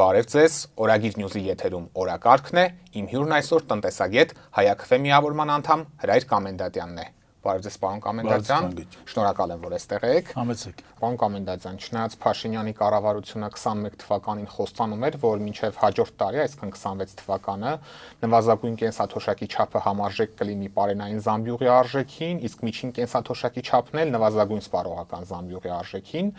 Բարև ձեզ, Օրագիր Նյուզի եթերում օրակարգն է, իմ հյուրն այսօր տնտեսագետ Հայ-ԱՔՖ միավորման անդամ Հրայր Կամենդատյանն է։ Բարև ձեզ, պարոն Կամենդատյան, շնորհակալ եմ, որ այստեղ եք։ Համեցեք։ Պարոն Կամենդատյան, չնայած Փաշինյանի կառավարությունը 21 թվականին խոստանում էր, որ մինչև հաջորդ տարի, այսինքն 26 թվականը, նվազագույն կենսաթոշակի չափը համարժեք կլինի պարենային զամբյուղի արժեքին, իսկ միջին կենսաթոշակի չափն էլ նվազագույն սպառողական զամբյուղի արժեքին,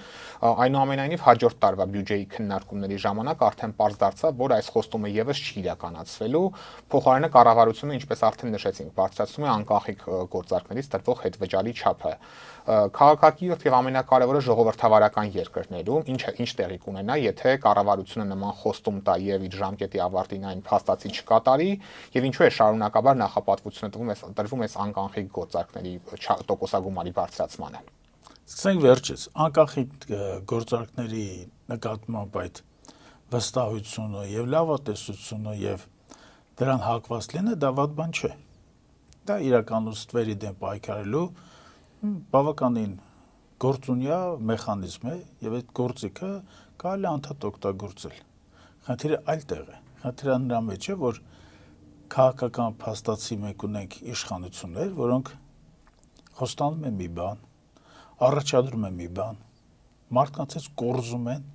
այնուամենայնիվ հաջորդ տարվա բյուջեի քննարկումների ժամանակ արդեն պարզ դարձավ, որ այս խոստումը եւս չի իրականացվելու, փոխարենը կառավարությունը, ինչպես արդեն նշեցինք, բարձրացնում է անկախիկ գործարքներից տրվող հետվճարի չափը։ Քաղաքակիրթ եւ ամենակարևորը ժողովրդավարական երկրներում ինչ տեղի կունենա, եթե կառավարությունը նման խոստում տա եւ իր ժամկետի ավարտին այն փաստացի չկատարի, եւ ինչու է շարունակաբար նախապատվությունը տրվում այս անկախիկ գործարքների տոկոսագումարի բարձրացմանը։ Սկսենք վերջից, անկախիկ գործարքների նկատմամբ այդ վստահությունը եւ լավատեսությունը եւ դրան հակված լինելը դա վատ բան չէ։ Դա իրականությունների դեմ պայքարելու բավականին գործունյա մեխանիզմ է եւ այդ գործիքը կարելի է անդադ օգտագործել։ Խնդիրը այլ տեղ է։ Խնդիրը նրա մեջ է, որ քաղաքական փաստացի մենք ունենք իշխանություններ, որոնք խոստանում են մի բան, առաջադրում են մի բան, մարդկանց հետ կորզում են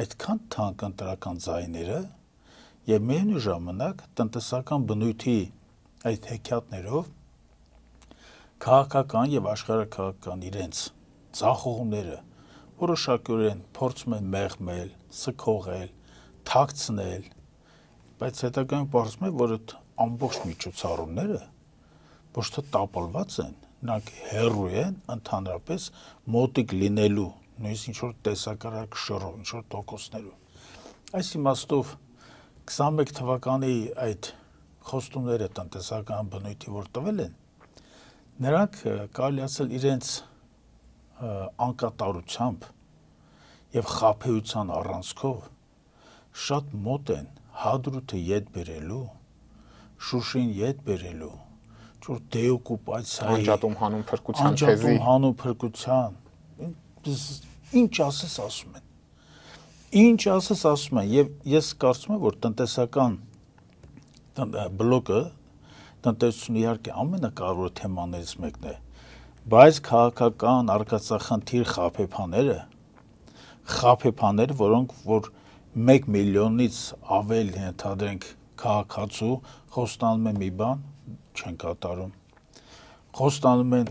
այդքան թանկ ընտրական ձայները եւ միևնույն ժամանակ տնտեսական բնույթի այդ հեքիաթներով քաղաքական եւ աշխարհակաղակական իրենց ցախողումները որոշակորեն փորձում են մեղմել, սքողել, թաքցնել, բայց հետագայում պարզվում է, որ այդ ամբողջ միջոցառումները ոչ թե տապալված են, նրանք հեռու են ընդհանրապես մոտիկ լինելու, նույնիսկ ինչ-որ տեսակարար շռով, ինչ-որ տոկոսներով։ Այս իմաստով 21 թվականի այդ խոստումները տնտեսական բնույթի որ տվել են, նրանք կարելի ասել իրենց անկատարությամբ եւ խաբեության առանցքով շատ մոտ են Հադրութը ետ բերելու, Շուշին ետ բերելու, որ դեօկուպացիայի անջատում հանուն փրկության թեզի, անջատում հանուն փրկության, ինչ ասես ասում են։ Ինչ ասես ասում են եւ ես կարծում եմ, որ տնտեսական բլոկը տնտեսությունը իհարկե ամենակարևոր թեմաներից մեկն է, բայց քաղաքական արկածախնդիր խաբեբաները, որոնք որ 1 միլիոնից ավել ենթադրենք քաղաքացու խոստանում են մի բան, չեն կատարում, խոստանում են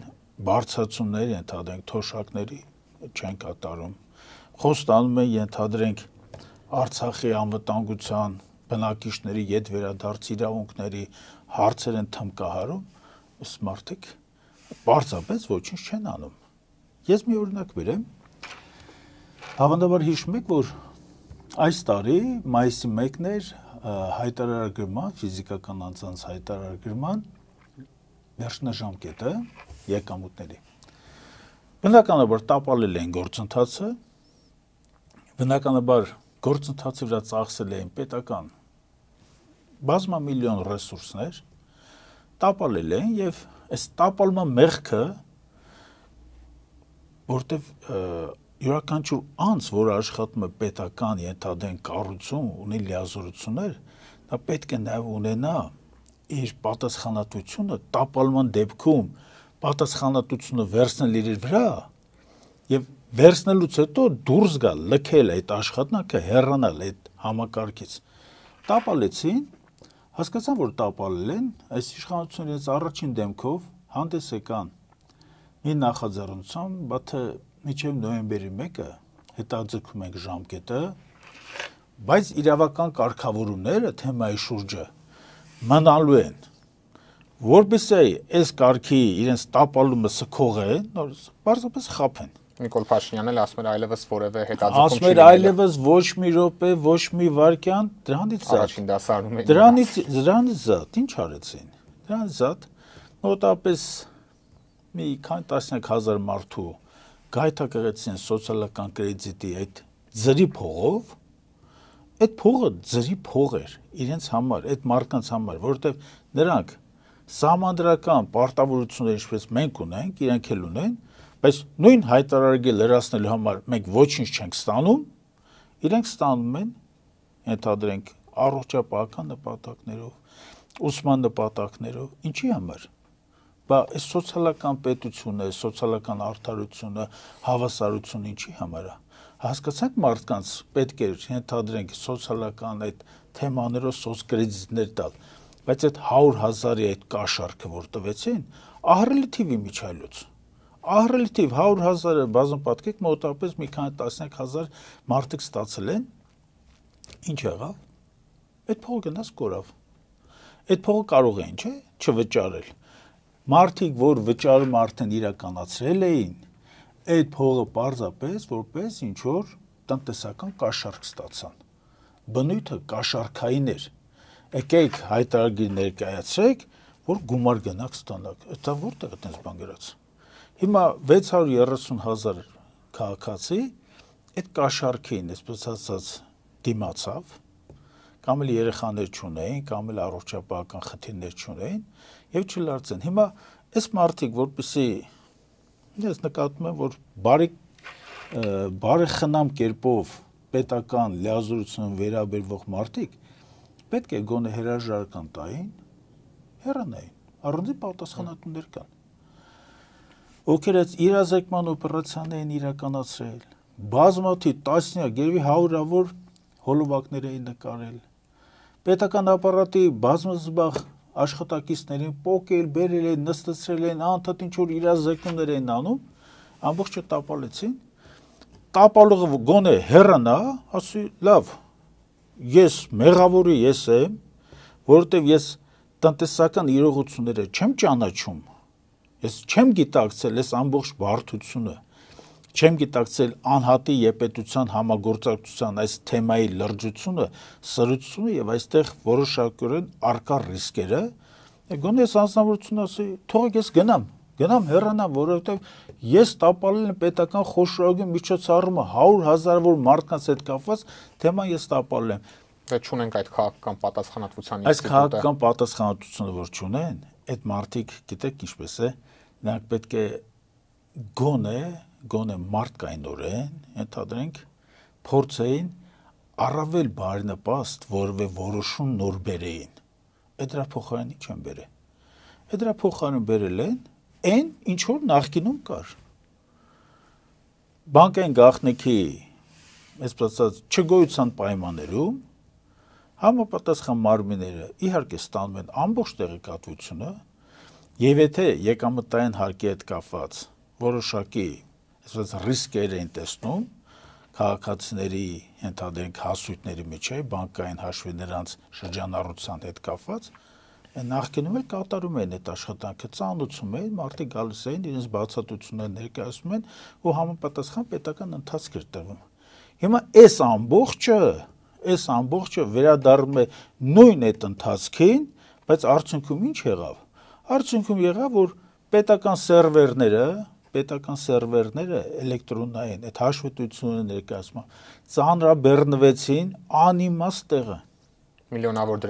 բարձրացումներ ենթադրենք թոշակների, չեն կատարում, խոստանում են ենթադրենք Արցախի անվտանգության բնակիչների ետ վերադարձ իրավունքների հարցեր են թմկահարում, այս մարդիկ պարզապես ոչինչ չեն անում։ Ես մի օրինակ բերեմ, հավանաբար հիշում եք, որ այս տարի մայիսի 1-ն էր հայտարարագրման, ֆիզիկական անձանց հայտարարագրման վերջնաժամկետը եկամուտների։ Բնականաբար տապալել են գործընթացը, բնականաբար գործընթացի վրա ծախսել էին պետական բազմամիլիոն ռեսուրսներ, տապալել են եւ այս տապալման մեղքը, որտեվ յուրաքանչյուր անձ, որ աշխատում է պետական ենթադրենք կառույցում, ունի լիազորություններ, դա պետք է նաեւ ունենա իր պատասխանատվությունը տապալման դեպքում պատասխանատվությունը վերցնել իր վրա եւ վերցնելուց հետո դուրս գալ, լքել այդ աշխատանքը, հեռանալ այդ համակարգից։ Տապալեցին, հասկացան, որ տապալել են, այս իշխանություններից առաջին դեմքով հանդես եկան մի նախաձեռնությամբ, բաթե մինչև նոյեմբերի 1-ը հետաձգում ենք ժամկետը, բայց իրավական կարգավորումները թեմայի շուրջը մնալու են, որպեսզի այս կարգի իրենց տապալումը սքողեն, պարզապես խաբեն։ Նիկոլ Փաշինյանն էլ ասում էր այլևս որևէ հետաձգում չի։ Ասում էր այլևս ոչ մի րոպե, ոչ մի վայրկյան, դրանից զատ։ Առաջին դասարանում էին։ Դրանից զատ, ինչ արեցին։ Դրանից զատ մոտավորապես մի քանի տասնյակ հազար մարդու գայթակղեցին սոցիալական կրեդիտի այդ ձրի փողով, այդ փողը ձրի փող էր իրենց համար, այդ մարդկանց համար, որովհետև նրանք սահմանադրական պարտավորություններ, ինչպես մենք ունենք, իրենք էլ ունեն, բայց նույն հայտարարագը լրացնելու համար մենք ոչինչ չենք ստանում, իրենք ստանում են ենթադրենք առողջապահական նպատակներով, ուսման նպատակներով, ինչի համար։ Բա այս սոցիալական պետությունը, սոցիալական արդարությունը, հավասարությունը ինչի համար է։ Հասկացանք մարդկանց պետք է ենթադրենք սոցիալական այդ թեմաներով սոցկրեդիտներ տալ, բայց այդ 100,000-ի այդ կաշառքը որ տվեցին, ահռելի թիվի միջայլոց։ Ահռելի թիվ 100,000-ը բազմապատկեք մոտավորապես մի քանի տասնյակ հազար մարդիկ ստացել են, ինչ եղավ։ Այդ փողը գնաց կորավ։ Այդ փողը կարող էին, չէ՞, չվճարել։ Մարդիկ, որ վճարում արդեն իրականացրել էին, այդ փողը պարզապես որպես ինչ-որ տնտեսական կաշառք ստացան։ Բնույթը կաշառքային էր։ Եկեք հայտարարագիր ներկայացրեք, որ գումար գնաք ստանաք։ Դա որտեղ է այդպես բան գրած։ Հիմա 630,000 քաղաքացի այդ կաշառքին, այսպես ասած, դիմացավ, կամ էլ երեխաներ չունեին, կամ էլ առողջապահական խնդիրներ չունեին եւ չլարցեն։ Հիմա այս մարդիկ, որպեսզի ես նկատում եմ, որ բարեխնամ կերպով պետական լիազորությունն վերաբերվող մարդիկ պետք է գոնե հրաժարական տային, հեռանային, առանձին պատասխանատուներ կան։ Ովքեր այդ իրազեկման օպերացիաներ են իրականացրել, բազմաթիվ տասնյակ, երևի հարյուրավոր հոլովակներ էին նկարել, պետական ապարատի բազմազբաղ աշխատակիցներին պոկել, բերել են, նստեցրել են, անդադ ինչ-որ իրազեկումներ են անում, ամբողջը տապալեցին, տապալողը գոնե հեռանա, ասի, լավ, ես մեղավորի ես եմ, որովհետև ես տնտեսական իրողությունները չեմ ճանաչում, ես չեմ գիտակցել այս ամբողջ բարդությունը, չեմ գիտակցել անհատի եպետության համագործակցության այս թեմայի լրջությունը, սրությունը եւ այստեղ որոշակորեն արկա ռիսկերը, գոնե ես անձնավորություն ասի, թողեք ես գնամ հեռանամ, որովհետեւ ես տապալել եմ պետական խոշորագույն միջոցառումը 100,000-որ մարդկանց հետ կապված թեման ես տապալել եմ։ Դե չունենք այդ քաղաքական պատասխանատվության Այս քաղաքական պատասխանատվությունը որ չունեն, այդ մարդիկ գիտեք ինչպես է, նրանք պետք է գոնե մարդկայնորեն, ենթադրենք, փորձեին առավել բարենպաստ որևէ որոշում նոր բերեին։ Այդ դրա փոխարեն ինչ են բերել։ Այդ դրա փոխարեն բերել են այն, ինչ որ նախկինում կար։ Բանկային գաղտնիքի, այսպես ասած, չգոյության պայմաններում համապատասխան մարմինները իհարկե ստանում են ամբողջ տեղեկատվությունը, եւ եթե եկամտային հարկի հետ կապված որոշակի, այսպես ռիսկեր են տեսնում քաղաքացիների, ենթադրենք հասույթների միջև, բանկային հաշվի նրանց շրջանառության հետ կապված, նախկինում էլ կատարում են այդ աշխատանքը, ծանոթում են, մարդիկ գալիս էին, իրենց բացատրությունները ներկայացնում են ու համապատասխան պետական ընթացք էր տրվում։ Հիմա այս ամբողջը վերադառնում է նույն այդ ընթացքին, բայց արդյունքում ինչ եղավ։ Արդյունքում եղավ, որ պետական սերվերները էլեկտրոնային այդ հաշվետվությունները ներկայացման ծանրաբեռնվեցին անիմաստ տեղը։ Միլիոնավոր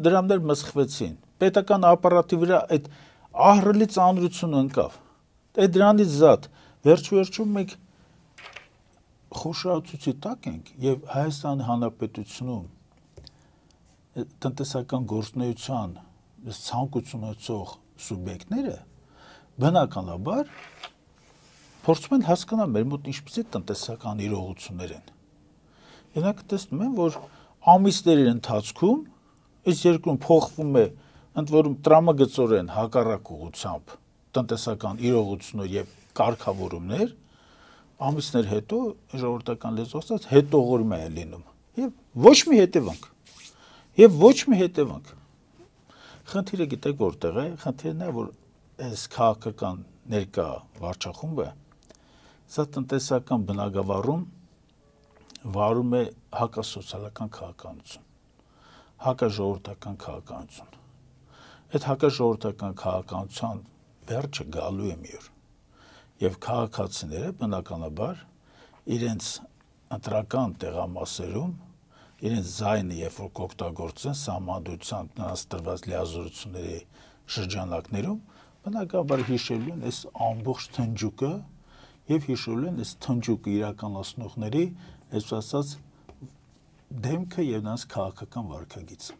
դրամներ մսխվեցին։ Պետական ապարատի վրա այդ ահռելի ծանրությունը ընկավ։ Այդ դրանից զատ վերջում մենք խոշորացուցի տակ ենք եւ Հայաստանի Հանրապետությունում տնտեսական գործունեության ցանկություն ունեցող սուբյեկտները բնականաբար փորձում են հասկանալ մեր մոտ ինչպիսի տնտեսական իրողություններ են։ Երանք տեսնում են, որ ամիսների ընթացքում այս երկրում փոխվում է ընդ որում տրամագծորեն հակառակ ուղղությամբ տնտեսական իրողություններ եւ կարգավորումներ, ամիսներ հետո ժողովրդական լեզվով ասած հետողորմա է լինում եւ ոչ մի հետևանք։ Խնդիրը գիտեք որտեղ է, խնդիրն է, որ այս քաղաքական ներկա վարչախումբը սա տնտեսական բնագավառում վարում է հակասոցիալական քաղաքականություն, հակաժողովրդական քաղաքականություն։ Այդ հակաժողովրդական քաղաքականության վերջը գալու է մի օր։ Եվ քաղաքացիները բնականաբար իրենց ընտրական տեղամասերում իրենց ձայնը երբ որ կօգտագործեն սահմանադրության նրանց տրված լիազորությունների շրջանակներում բնականաբար հիշելու են այս ամբողջ թնջուկը եւ հիշելու են այս թնջուկը իրականացնողների այսպես ասած դեմքը եւ նրանց քաղաքական վարքագիծը։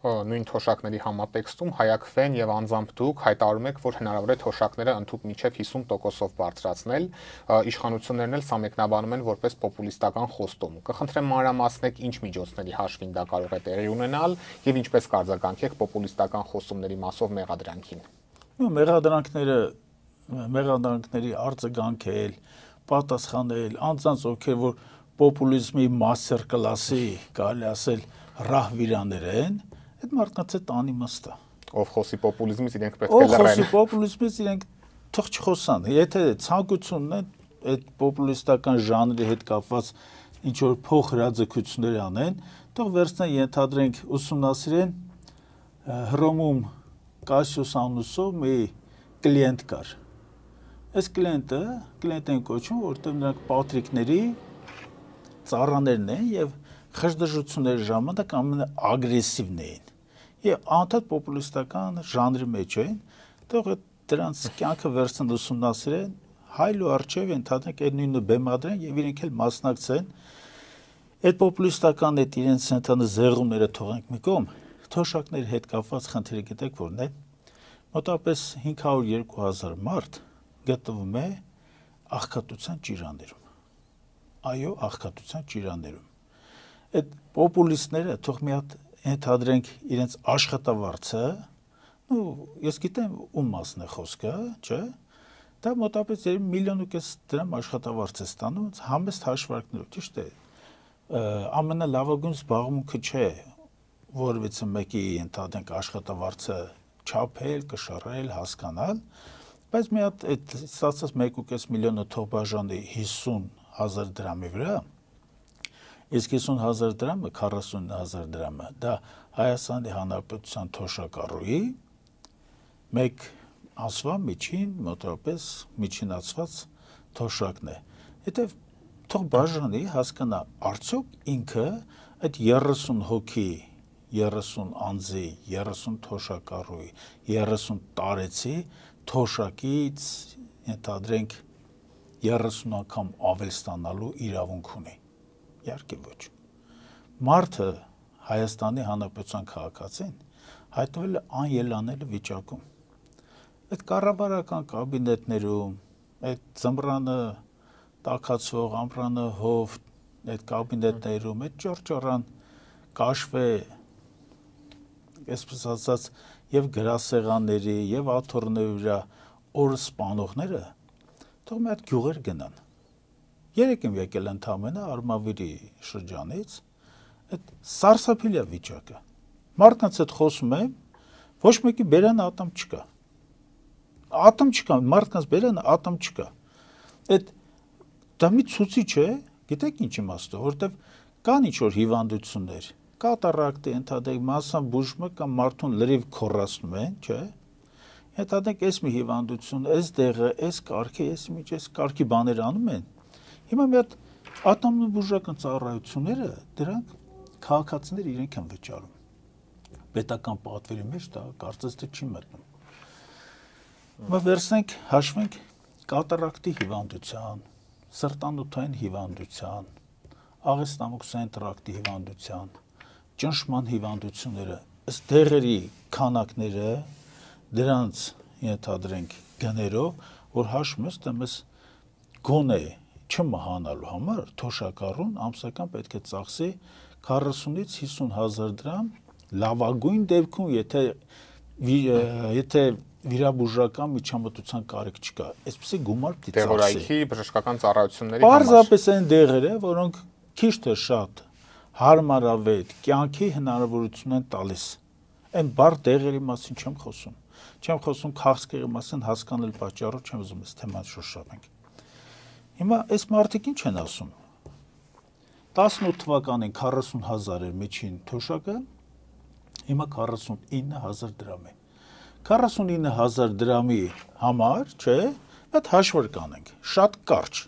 Նույն թոշակների համատեքստում Հայակվեն եւ անձամբ դուք հայտարարում եք, որ հնարավոր է թոշակները ընդհանուր մինչեւ 50%-ով բարձրացնել, իշխանություններն էլ սա մեկնաբանում են որպես պոպուլիստական խոստում։ Կխնդրեմ մանրամասնեք ինչ միջոցների հաշվին դա կարող է տեղի ունենալ եւ ինչպես կարձագանքեք պոպուլիստական խոստումների մասով մեղադրանքին։ Մեղադրանքների արձագանքել, պատասխանել, անձանց ովքեր որ պոպուլիզմի մաստեր կլասի, կարելի ասել, ռահվիրաներ են, այդ մարդկանց հետ անիմաստ է։ Ով խոսի պոպուլիզմից, իրենք պետք է լռեն։ Ով խոսի պոպուլիզմից, իրենք թող չխոսան։ Եթե ցանկությունն է այդ պոպուլիստական ժանրի հետ կապված ինչ որ փոխհրաձգություններ անեն, թող վերցնեն, ենթադրենք, ուսումնասիրեն Հռոմում Կասիոս անունով մի կլիենտ կար։ Այս կլիենտ են կոչում, որտեղ նրանք պատրիկների ծառաներն են եւ խժդժությունների ժամանակ ամենաագրեսիվն էին։ Եվ անդադ պոպուլիստական ժանրի մեջ են, թող դրանց կյանքը վերցնեն ուսումնասիրեն, հայլ ու արչեւ ընդհանրենք այդ նույնը բեմադրեն եւ իրենք էլ մասնակցեն այդ պոպուլիստական այդ իրենց ընդհանուր զեղումները թողենք մի կողմ, թոշակների հետ կապված խնդիրը գիտեք որն է, մոտավորապես 500-2000 մարդ գտնվում է աղքատության ճիրաններում։ Այո, աղքատության ճիրաններում։ Այդ պոպուլիստները թող մի հատ ընդհանրենք իրենց աշխատավարձը, ես գիտեմ ում մասն է խոսքը, չէ՞։ Դա մոտավորապես 3,5 միլիոն դրամ աշխատավարձ է ստանում, համեստ հաշվարկներով, ճիշտ է։ Ամենալավագույն զբաղմունքը չէ, որևիցե մեկի ընդհանրենք աշխատավարձը չափել, կշռել, հասկանալ, բայց մի հատ այդ ստացած 1,5 միլիոնը թող բաժանի 50,000 դրամի վրա, իսկ 50,000 դրամը, 40,000 դրամը, դա Հայաստանի Հանրապետության թոշակառուի մեկ ասվա միջին, մոտավորապես միջինացված թոշակն է։ Հետև թող բաժանի հասկանա, արդյոք ինքը այդ 30 հոգի, 30 անձի, 30 թոշակառուի, 30 տարեցի թոշակից ենթադրենք 30 անգամ ավել ստանալու իրավունք ունի։ Իհարկե ոչ։ Մարդը Հայաստանի Հանրապետության քաղաքացին հայտնվել է անելանելի վիճակում։ Այդ կառավարական կաբինետներում, այդ ձմռանը տաքացող, ամռանը հով, այդ կաբինետներում, այդ ճոռճոռան կաշվե, այսպես ասած, եւ գրասեղանների, եւ աթոռների վրա օրը սպանողները թող մի հատ գյուղեր գնան։ Երեք եմ եկել ընդամենը Արմավիրի շրջանից, այդ սարսափելի է վիճակը։ Մարդկանց հետ խոսում եմ, ոչ մեկի բերանը ատամ չկա։ Ատամ չկա, մարդկանց բերանը ատամ չկա։ Այդ դա մի ցուցիչ է, գիտեք ինչ իմաստով, որտեվ կան ինչ որ հիվանդություններ, կատարակտի ընդհանրենք մասսան բուժումը կամ մարդուն լրիվ քորացնում են, չէ՞։ Ընդհանրենք այս մի հիվանդություն, այս դեղը, այս կարգի, այս կարգի բաներ անում են։ Հիմա մի հատ ատամն ու բուժական ծառայությունները դրանք քաղաքացիներ իրենք են վճարում։ Պետական պատվերի մեջ դա կարծես թե չի մտնում։ Հիմա վերցնենք, հաշվենք կատարակտի հիվանդության, սրտանոթային հիվանդության, աղեստամոքսային տրակտի հիվանդության, ճնշման հիվանդությունները, ըստ դեղերի քանակները, դրանց ենթադրենք գներով, որ հաշվում ես դեմս գոնե չմահանալու համար թոշակառուն ամսական պետք է ծախսի 40-ից 50,000 դրամ, լավագույն դեպքում, եթե վիրաբուժական միջամտության կարիք չկա, այսպեսի գումար պիտի ծախսի։ Դեղորայքի բժշկական ծառայությունների համար։ Պարզապես այն դեղերը, որոնք քիչ թե շատ հարմարավետ կյանքի հնարավորություն են տալիս։ Այն բառ դեղերի մասին չեմ խոսում։ Չեմ խոսում քաղցկեղի մասին, հասկանալ պատճառով չեմ ուզում այս թեման շոշափենք։ Հիմա այս մարդիկ ինչ են ասում։ 18 թվականին 40,000 էր միջին թոշակը, հիմա 49,000 դրամ է։ 49,000 դրամի համար, չէ, այդ հաշվարկ անենք, շատ կարճ։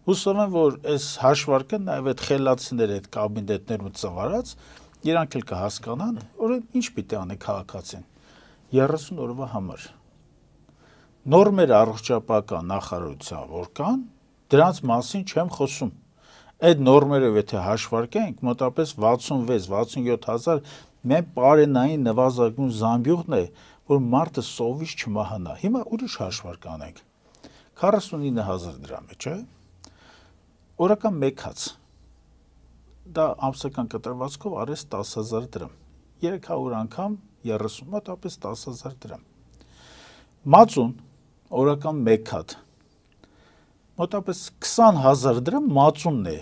Հուսով եմ, որ այս հաշվարկը նաև այդ խելացիները այդ կաբինետներում ծավալած, իրանք էլ կհասկանան, որ ինչ պիտի անի քաղաքացին 30 օրվա համար։ Նորմեր առողջապահական նախարարության որ կան, դրանց մասին չեմ խոսում։ այդ նորմերով եթե հաշվարկենք, մոտավորապես 66-67,000 մենք բարենային նվազագույն զամբյուղն է, որ մարդը սովից չմահանա։ Հիմա ուրիշ հաշվարկ անենք։ 49,000 դրամ է, չէ՞։ Օրական մեկ հաց։ Դա ամսական կտրվածքով արես 10,000 դրամ։ 300 անգամ 30, մոտավորապես 10,000 դրամ։ Մածուն, օրական մեկ հատ։ Մոտավորապես 20,000 դրամ մածունն է։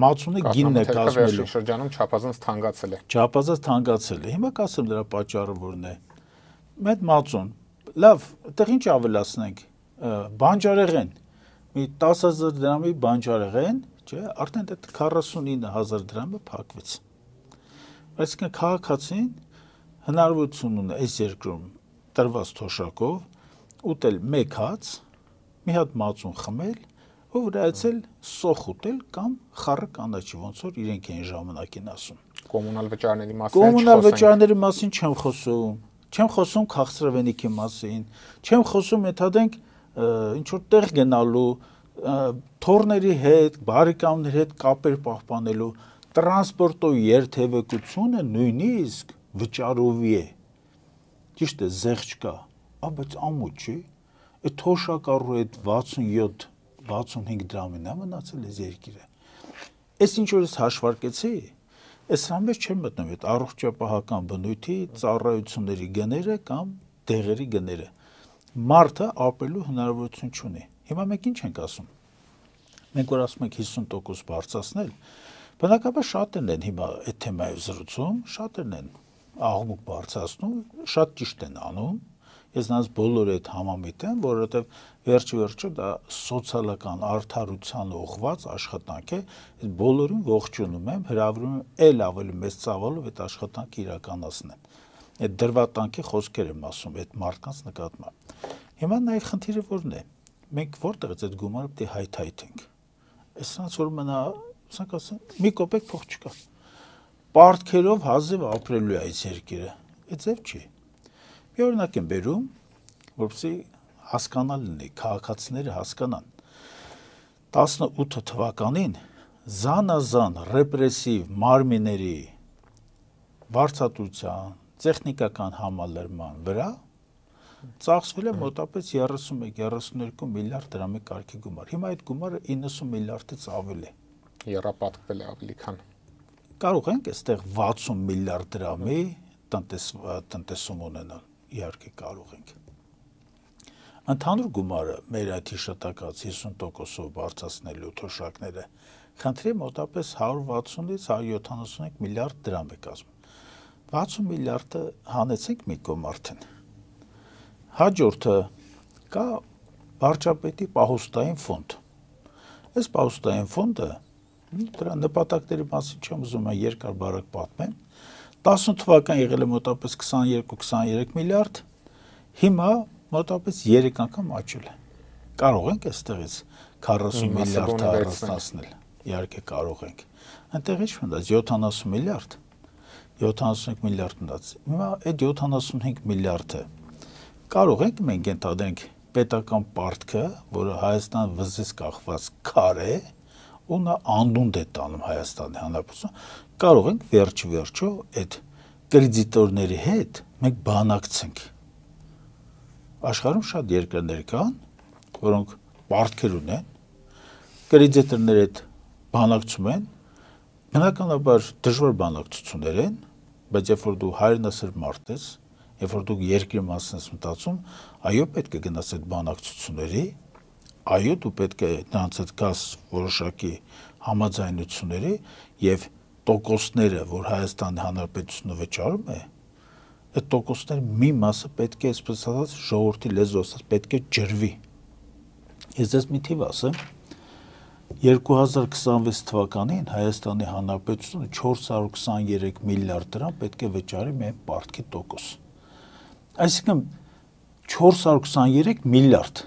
Մածունը գինն է կազմելու։ Շրջանում չափազանց թանկացել է։ Չափազանց թանկացել է։ Հիմա կասեմ դրա պատճառը որն է։ Մեծ մածուն։ Լավ, այդտեղ ինչ ավելացնենք։ Բանջարեղեն։ Մի 10,000 դրամի բանջարեղեն, չէ, արդեն այդ 49,000 դրամը փակվեց։ Այսինքն քաղաքացին հնարավորություն ունի այս երկրում տրված թոշակով ուտել մեկ հաց, մի հատ մածուն խմել ու վրայացել սոխ ուտել կամ խառը կանաչի, ոնց որ իրենք են ժամանակին ասում։ Կոմունալ վճարների մասին Կոմունալ վճարների մասին չեմ խոսում։ Չեմ խոսում քաղցրավենիքի մասին, չեմ խոսում ենթադրենք ինչ որ տեղ գնալու, թորների հետ, բարեկամների հետ կապեր պահպանելու, տրանսպորտով երթևեկությունը նույնիսկ վճարովի է։ Ճիշտ է, զեղչ կա, բայց ամուր չի։ Այդ թոշակառու այդ 67-65 դրամին է մնացել այս երկիրը։ Այս ինչ որ ես հաշվարկեցի, այս համեր չեմ մտնում այդ առողջապահական բնույթի ծառայությունների գները կամ դեղերի գները։ Մարդը ապրելու հնարավորություն չունի։ Հիմա մենք ինչ ենք ասում։ Մենք որ ասում ենք 50% բարձրացնել, բնականաբար շատերն են հիմա այդ թեմայով զրուցում, շատերն են աղմուկ բարձրացնում, շատ ճիշտ են անում։ Ես նրանց բոլորը այդ համամիտ եմ, որովհետև վերջ-վերջը դա սոցիալական արդարության ուղղված աշխատանք է, ես բոլորին ողջունում եմ, հրավիրում եմ ել ավելի մեծ ծավալով այդ աշխատանքը իրականացնեն։ Այդ դրվատանքի խոսքեր եմ ասում այդ մարդկանց նկատմամբ։ Հիմա նաև խնդիրը որն է։ Մենք որտեղից այդ գումարը պետք է հայթայթենք։ Այսինքն որ մնա, ասենք ասեմ, մի կոպեկ փող չկա։ Պարտքերով հազիվ ապրելու է այս երկիրը։ Այդ ձև չի։ Մի օրինակ եմ բերում, որպեսզի հասկանալ լինի, քաղաքացիները հասկանան։ 18 թվականին զանազան ռեպրեսիվ մարմինների վարձատրության, տեխնիկական համալրման վրա ծախսվել է մոտավորապես 31-32 միլիարդ դրամի կարգի գումար։ Հիմա այդ գումարը 90 միլիարդից ավել է։ Եռապատկվել է ավելի քան։ Կարող ենք այստեղ 60 միլիարդ դրամի տնտեսում ունենալ, իհարկե կարող ենք։ Ընդհանուր գումարը մեր այդ հիշատակած 50%-ով բարձրացնելու թոշակները խնդրի մոտավորապես 160-ից 175 միլիարդ դրամ է կազմում։ 60 միլիարդը հանեցինք մի կողմ արդեն։ Հաջորդը կա վարչապետի պահոստային ֆոնդ։ Այս պահոստային ֆոնդը դրա նպատակների մասին չեմ ուզում երկար բարակ պատմեմ։ 10 թվական եղել է մոտավորապես 22-23 միլիարդ, հիմա մոտավորապես 3 անգամ աճել է։ Կարող ենք այստեղից 40 միլիարդ առանձնացնել, իհարկե կարող ենք։ Այնտեղ ինչ մնաց 70 միլիարդ, 75 միլիարդ մնաց։ Հիմա այդ 75 միլիարդը կարող ենք մենք ենթադրենք պետական պարտքը, որը Հայաստան վզից կախված քար է, ու նա անդունդ է տանում Հայաստանի Հանրապետություն, կարող ենք վերջ-վերջո այդ կրեդիտորների հետ մենք բանակցենք։ Աշխարհում շատ երկրներ կան, որոնք պարտքեր ունեն, կրեդիտորների հետ բանակցում են, բնականաբար դժվար բանակցություններ են, բայց երբ որ դու հայրենասեր մարդ ես, երբ որ դու երկրի մասին ես մտածում, այո, պետք է գնաս այդ բանակցությունների, այո, դու պետք է նրանց հետ գաս որոշակի համաձայնությունների եւ տոկոսները, որ Հայաստանի Հանրապետությունը վճարում է, այդ տոկոսների մի մասը պետք է, այսպես ասած, ժողովրդի լեզվով ասած, պետք է ջրվի։ Ես դες մի թիվ ասեմ, 2026 թվականին Հայաստանի Հանրապետությունը 423 միլիարդ դրամ պետք է վճարի միայն պարտքի տոկոս։ Այսինքն 423 միլիարդ։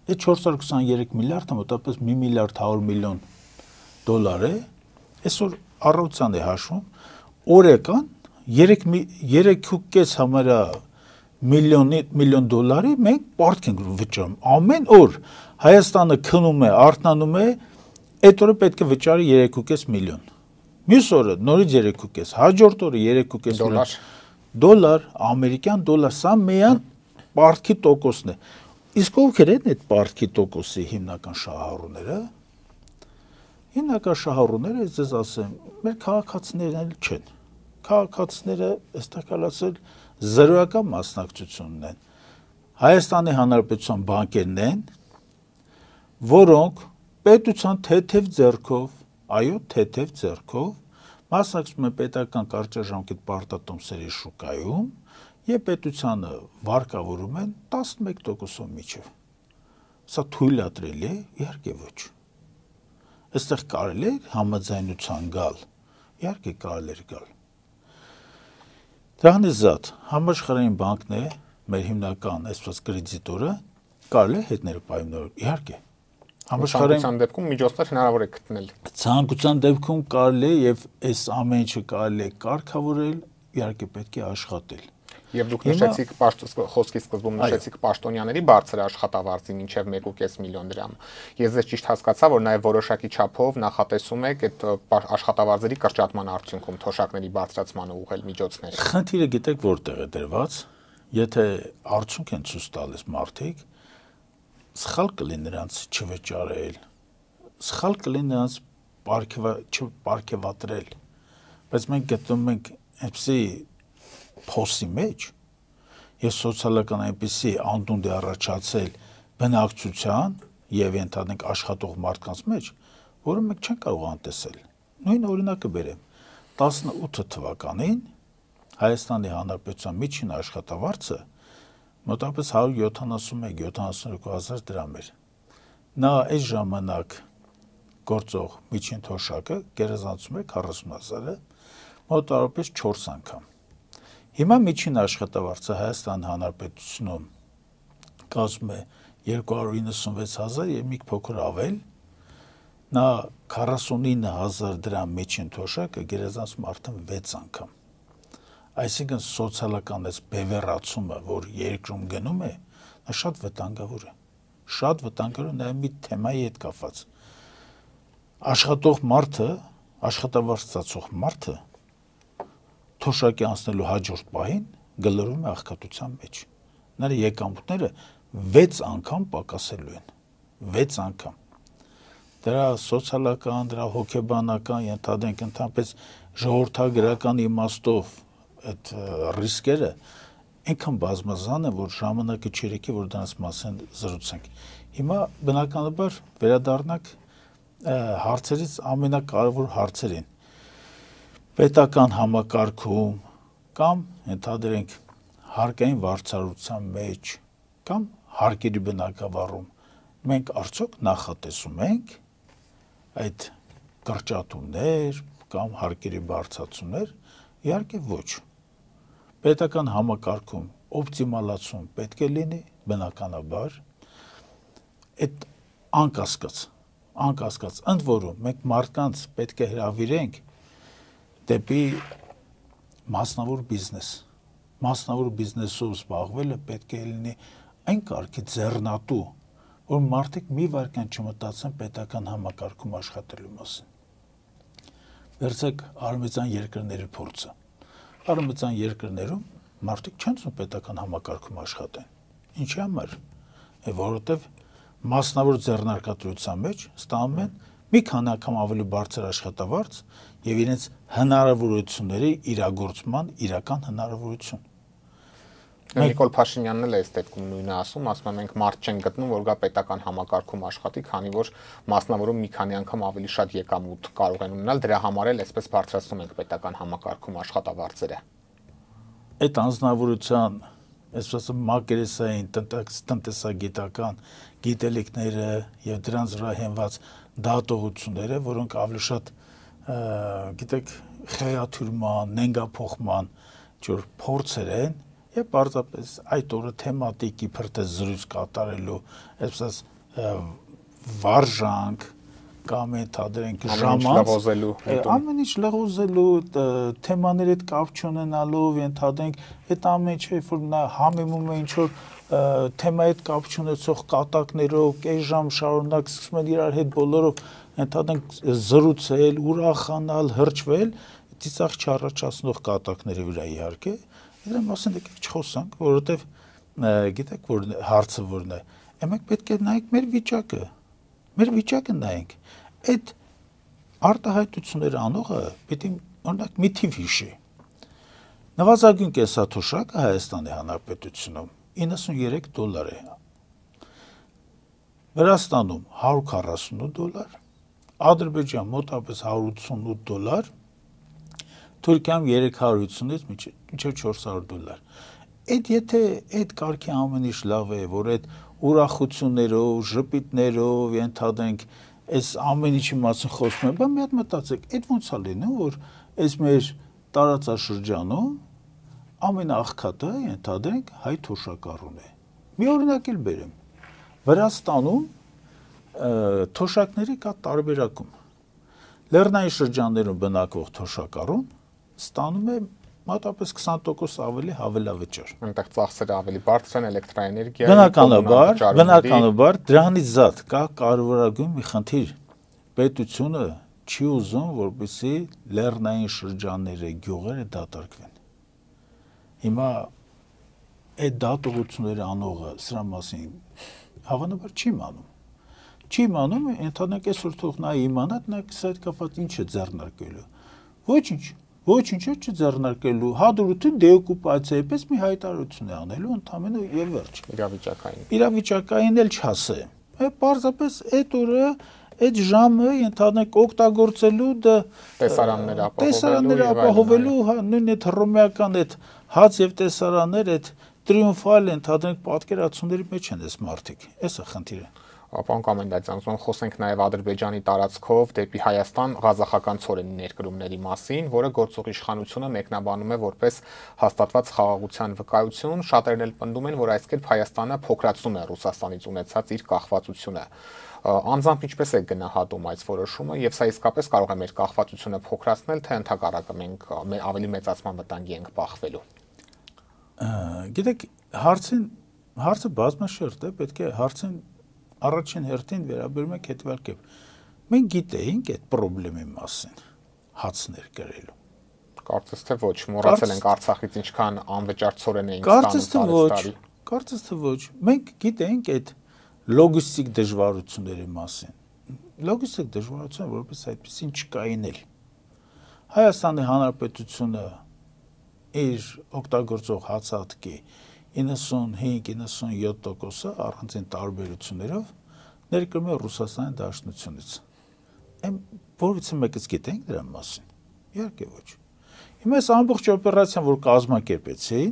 Այդ 423 միլիարդը մոտավորապես 1 միլիարդ 100 միլիոն դոլար է։ Այսօր առողջության է հաշվում, օրական 3.5 համարյա միլիոն դոլարի մենք պարտք ենք վճարում։ Ամեն օր Հայաստանը քնում է, արթնանում է այդ օրը պետք է վճարի 3.5 միլիոն։ Մյուս օրը նորից 3.5, հաջորդ օրը 3.5 միլիոն դոլար, ամերիկյան դոլար, սա միայն պարտքի տոկոսն է։ Իսկ ովքեր են այդ պարտքի տոկոսի հիմնական շահառուները։ Հիմնական շահառուները, ես ասեմ, մեր քաղաքացիներն էլ չեն։ Քաղաքացիները, այստեղ ասել, զրոյական մասնակցությունն են։ Հայաստանի Հանրապետության բանկերն են, որոնք պետության թեթև ձեռքով, այո, թեթև ձեռքով մասնակցում են պետական կարճաժամկետ պարտատոմսերի շուկայում եւ պետությանը վարկավորում են 11%-ով միջև։ Սա թույլատրելի է, իհարկե ոչ։ Այստեղ կարելի է համաձայնության գալ, իհարկե կարելի է գալ։ Դրանից զատ համաշխարհային բանկն է մեր հիմնական այսպես կրեդիտորը, կարելի է հետները պայմանավորել, իհարկե։ Համաշխարհային դեպքում միջոցներ հնարավոր է գտնել։ Ցանկության դեպքում կարելի է եւ այս ամեն ինչը կարելի է կարգավորել, իհարկե պետք է աշխատել։ Եվ դուք նշեցիք խոսքի սկզբում նշեցիք պաշտոնյաների բարձր աշխատավարձի մինչև 1.5 միլիոն դրամ։ Ես ձեզ ճիշտ հասկացա, որ նաև որոշակի չափով նախատեսում եք այդ աշխատավարձերի կրճատման արդյունքում թոշակների բարձրացմանը ուղղել միջոցներ։ Խնդիրը գիտեք որտեղ է դրված, եթե արդյունք են ցույց տալիս մարդիկ, սխալ կլինի նրանց չվճարել, սխալ կլինի նրանց պարգևատրել, բայց մենք գտնում ենք այնպիսի փոսի մեջ, եւ սոցիալական այնպիսի անդունդ է առաջացել բնակչության եւ ընդհանրենք աշխատող մարդկանց մեջ, որը մենք չենք կարող անտեսել։ Նույն օրինակը բերեմ 18 թվականին Հայաստանի Հանրապետության միջին աշխատավարձը մոտավորապես 171-72 դրամ էր։ Նա այս ժամանակ գործող միջին թոշակը գերազանցում է 40,000-ը, մոտավորապես 4 անգամ։ Հիմա միջին աշխատավարձը Հայաստան Հանրապետությունում կազմում է 296,000 եւ մի փոքր ավել, նա 49,000 դրամ միջին թոշակը գերազանցում արդեն 6 անգամ։ Այսինքն սոցիալական այս բևեռացումը, որ երկրում գնում է, նա շատ վտանգավոր է։ Շատ վտանգավոր նաեւ մի թեմայի հետ կապված։ Աշխատող մարդը, աշխատավարձ ստացող մարդը թոշակի անցնելու հաջորդ պահին գլորում է աղքատության մեջ։ Նրա եկամուտները 6 անգամ պակասելու են։ 6 անգամ։ Դրա սոցիալական, դրա հոգեբանական, ենթադրենք ընդհանրապես ժողովրդագրական իմաստով այդ ռիսկերը այնքան բազմազան են, որ ժամանակը չերեկի, որ դրանց մասին զրուցենք։ Հիմա բնականաբար վերադառնանք հարցերից ամենակարևոր հարցերին։ Պետական համակարգում կամ ընդհանրենք հարկային վարձատրության մեջ կամ հարկերի բնակավարում մենք արդյոք նախատեսում ենք այդ կրճատումներ կամ հարկերի բարձրացումներ, իհարկե ոչ։ Պետական համակարգում օպտիմալացում պետք է լինի, բնականաբար, այդ անկասկած, ընդ որում մենք մարդկանց պետք է հրավիրենք դեպի մասնավոր բիզնես։ Մասնավոր բիզնեսով զբաղվելը պետք է լինի այն կարգի ձեռնատու, որ մարդիկ մի վայրկյան չմտածեն պետական համակարգում աշխատելու մասին։ Վերցեք արևմտյան երկրների փորձը։ Արևմտյան երկրներում մարդիկ չեն ուզում պետական համակարգում աշխատեն։ Ինչի համար։ Որովհետև մասնավոր ձեռնարկատիրության մեջ ստանում են մի քանի անգամ ավելի բարձր աշխատավարձ եւ իրենց հնարավորությունների իրագործման իրական հնարավորություն։ Նիկոլ Փաշինյանն էլ է այս դեպքում նույնը ասում է մենք մարդ չենք գտնում, որ գա պետական համակարգում աշխատի, քանի որ մասնավորում մի քանի անգամ ավելի շատ եկամուտ կարող են ունենալ, դրա համար էլ այսպես բարձրացնում ենք պետական համակարգում աշխատավարձերը։ Այդ անձնավորության, այսպես մակերեսային տնտեսագիտական գիտելիքները եւ դրանց վրա հենված դատողությունները, որոնք ավելի շատ գիտեք խեղաթյուրման, նենգափոխման ջուր փորձեր են եւ պարզապես այդ օրը թեմատիկի փրտես զրույց կատարելու, այսպես վարժանք կամ ընդհանրենք ժամանց ամեն ինչ լղոզելու թեմաների հետ կապ չունենալով ընդհանրենք այդ ամեն ինչը որ նա համեմում է ինչ որ թեմայի հետ կապ չունեցող կատակներով, կես ժամ շարունակ սկսում են իրար հետ բոլորով ընդհանրենք զրուցել, ուրախանալ, հրճվել, ծիծաղ չառաջացնող կատակների վրա իհարկե, դրա մասին եկեք չխոսանք, որովհետև գիտեք որ հարցը որն է, մենք պետք է նայենք մեր վիճակը նայենք, այդ արտահայտությունները անողը պիտի օրինակ մի թիվ հիշի, նվազագույն կենսաթոշակը Հայաստանի Հանրապետությունում $93 է, Վրաստանում $148, Ադրբեջան մոտավորապես $188, Թուրքիայում $350-ից մինչև $400։ Այդ եթե այդ կարգի ամեն ինչ լավ է, որ այդ ուրախություններով, ժպիտներով, ենթադրենք, այս ամեն ինչի մասին խոսում են, բա մի հատ մտածեք, այդ ոնց է լինում, որ այս մեր տարածաշրջանում ամենաաղքատը, ենթադրենք, հայ թոշակառուն է։ Մի օրինակ էլ բերեմ։ Վրաստանում թոշակների կա տարբերակում։ Լեռնային շրջաններում բնակվող թոշակառուն ստանում է մոտավորապես 20% ավելի հավելավճար։ Այնտեղ ծախսերը ավելի բարձր են, էլեկտրաէներգիա, բնականաբար, դրանից զատ կա կարևորագույն մի խնդիր։ Պետությունը չի ուզում, որպեսզի լեռնային շրջանները, գյուղերը դատարկվեն։ Հիմա այդ դատողությունների անողը սրա մասին հավանաբար չի իմանում։ Չի իմանում, ընդհանրապես այսօր թող նա իմանա, նա սա հետ կապված ինչ է ձեռնարկելու։ Ոչինչ չձեռնարկելու, հադրութին դեօկուպացիայի պես մի հայտարարություն է անելու, ընդամենը եւ վերջ։ Իրավիճակային էլ չասե։ Պարզապես այդ օրը, այդ ժամը ընդհանրենք օգտագործելու տեսարաններ ապահովելու, նույն այդ հռոմեական այդ հաց եւ տեսարաններ, այդ տրիումֆալ ընդհանրենք պատկերացումների մեջ են այս մարդիկ։ Էս է խնդիրը։ Պարոն Կոմենդացյան, խոսենք նաև Ադրբեջանի տարածքով դեպի Հայաստան ղազախական ցորենի ներկրումների մասին, որը գործող իշխանությունը մեկնաբանում է որպես հաստատված խաղաղության վկայություն, շատերն էլ պնդում են, որ այս կերպ Հայաստանը փոքրացնում է Ռուսաստանից ունեցած իր կախվածությունը։ Անձամբ ինչպես է գնահատում այս որոշումը եւ սա իսկապես կարող է մեր կախվածությունը փոքրացնել, թե ընդհակառակը մենք ավելի մեծացման վտանգի ենք բախվելու։ Գիտեք, հարցը բազմաշերտ է, պետք է հարցին առաջին հերթին վերաբերում եք հետևյալ կերպ։ Մենք գիտեինք այդ խնդրի մասին հացներ գրելու։ Կարծես թե ոչ, մոռացել ենք Արցախից ինչքան անվճար ցորեն էինք ստանում։ Կարծես թե ոչ։ Մենք գիտեինք այդ լոգիստիկ դժվարությունների մասին։ Լոգիստիկ դժվարությունները որպես այդպեսին չկային էլ։ Հայաստանի Հանրապետությունը իր օգտագործող հացահատկի 95-97%-ը առանձին տարբերություններով ներկրում է Ռուսաստանի Դաշնությունից։ Որից մեկից գիտենք դրա մասին։ Իհարկե ոչ։ Հիմա այս ամբողջ օպերացիան, որ կազմակերպեցին,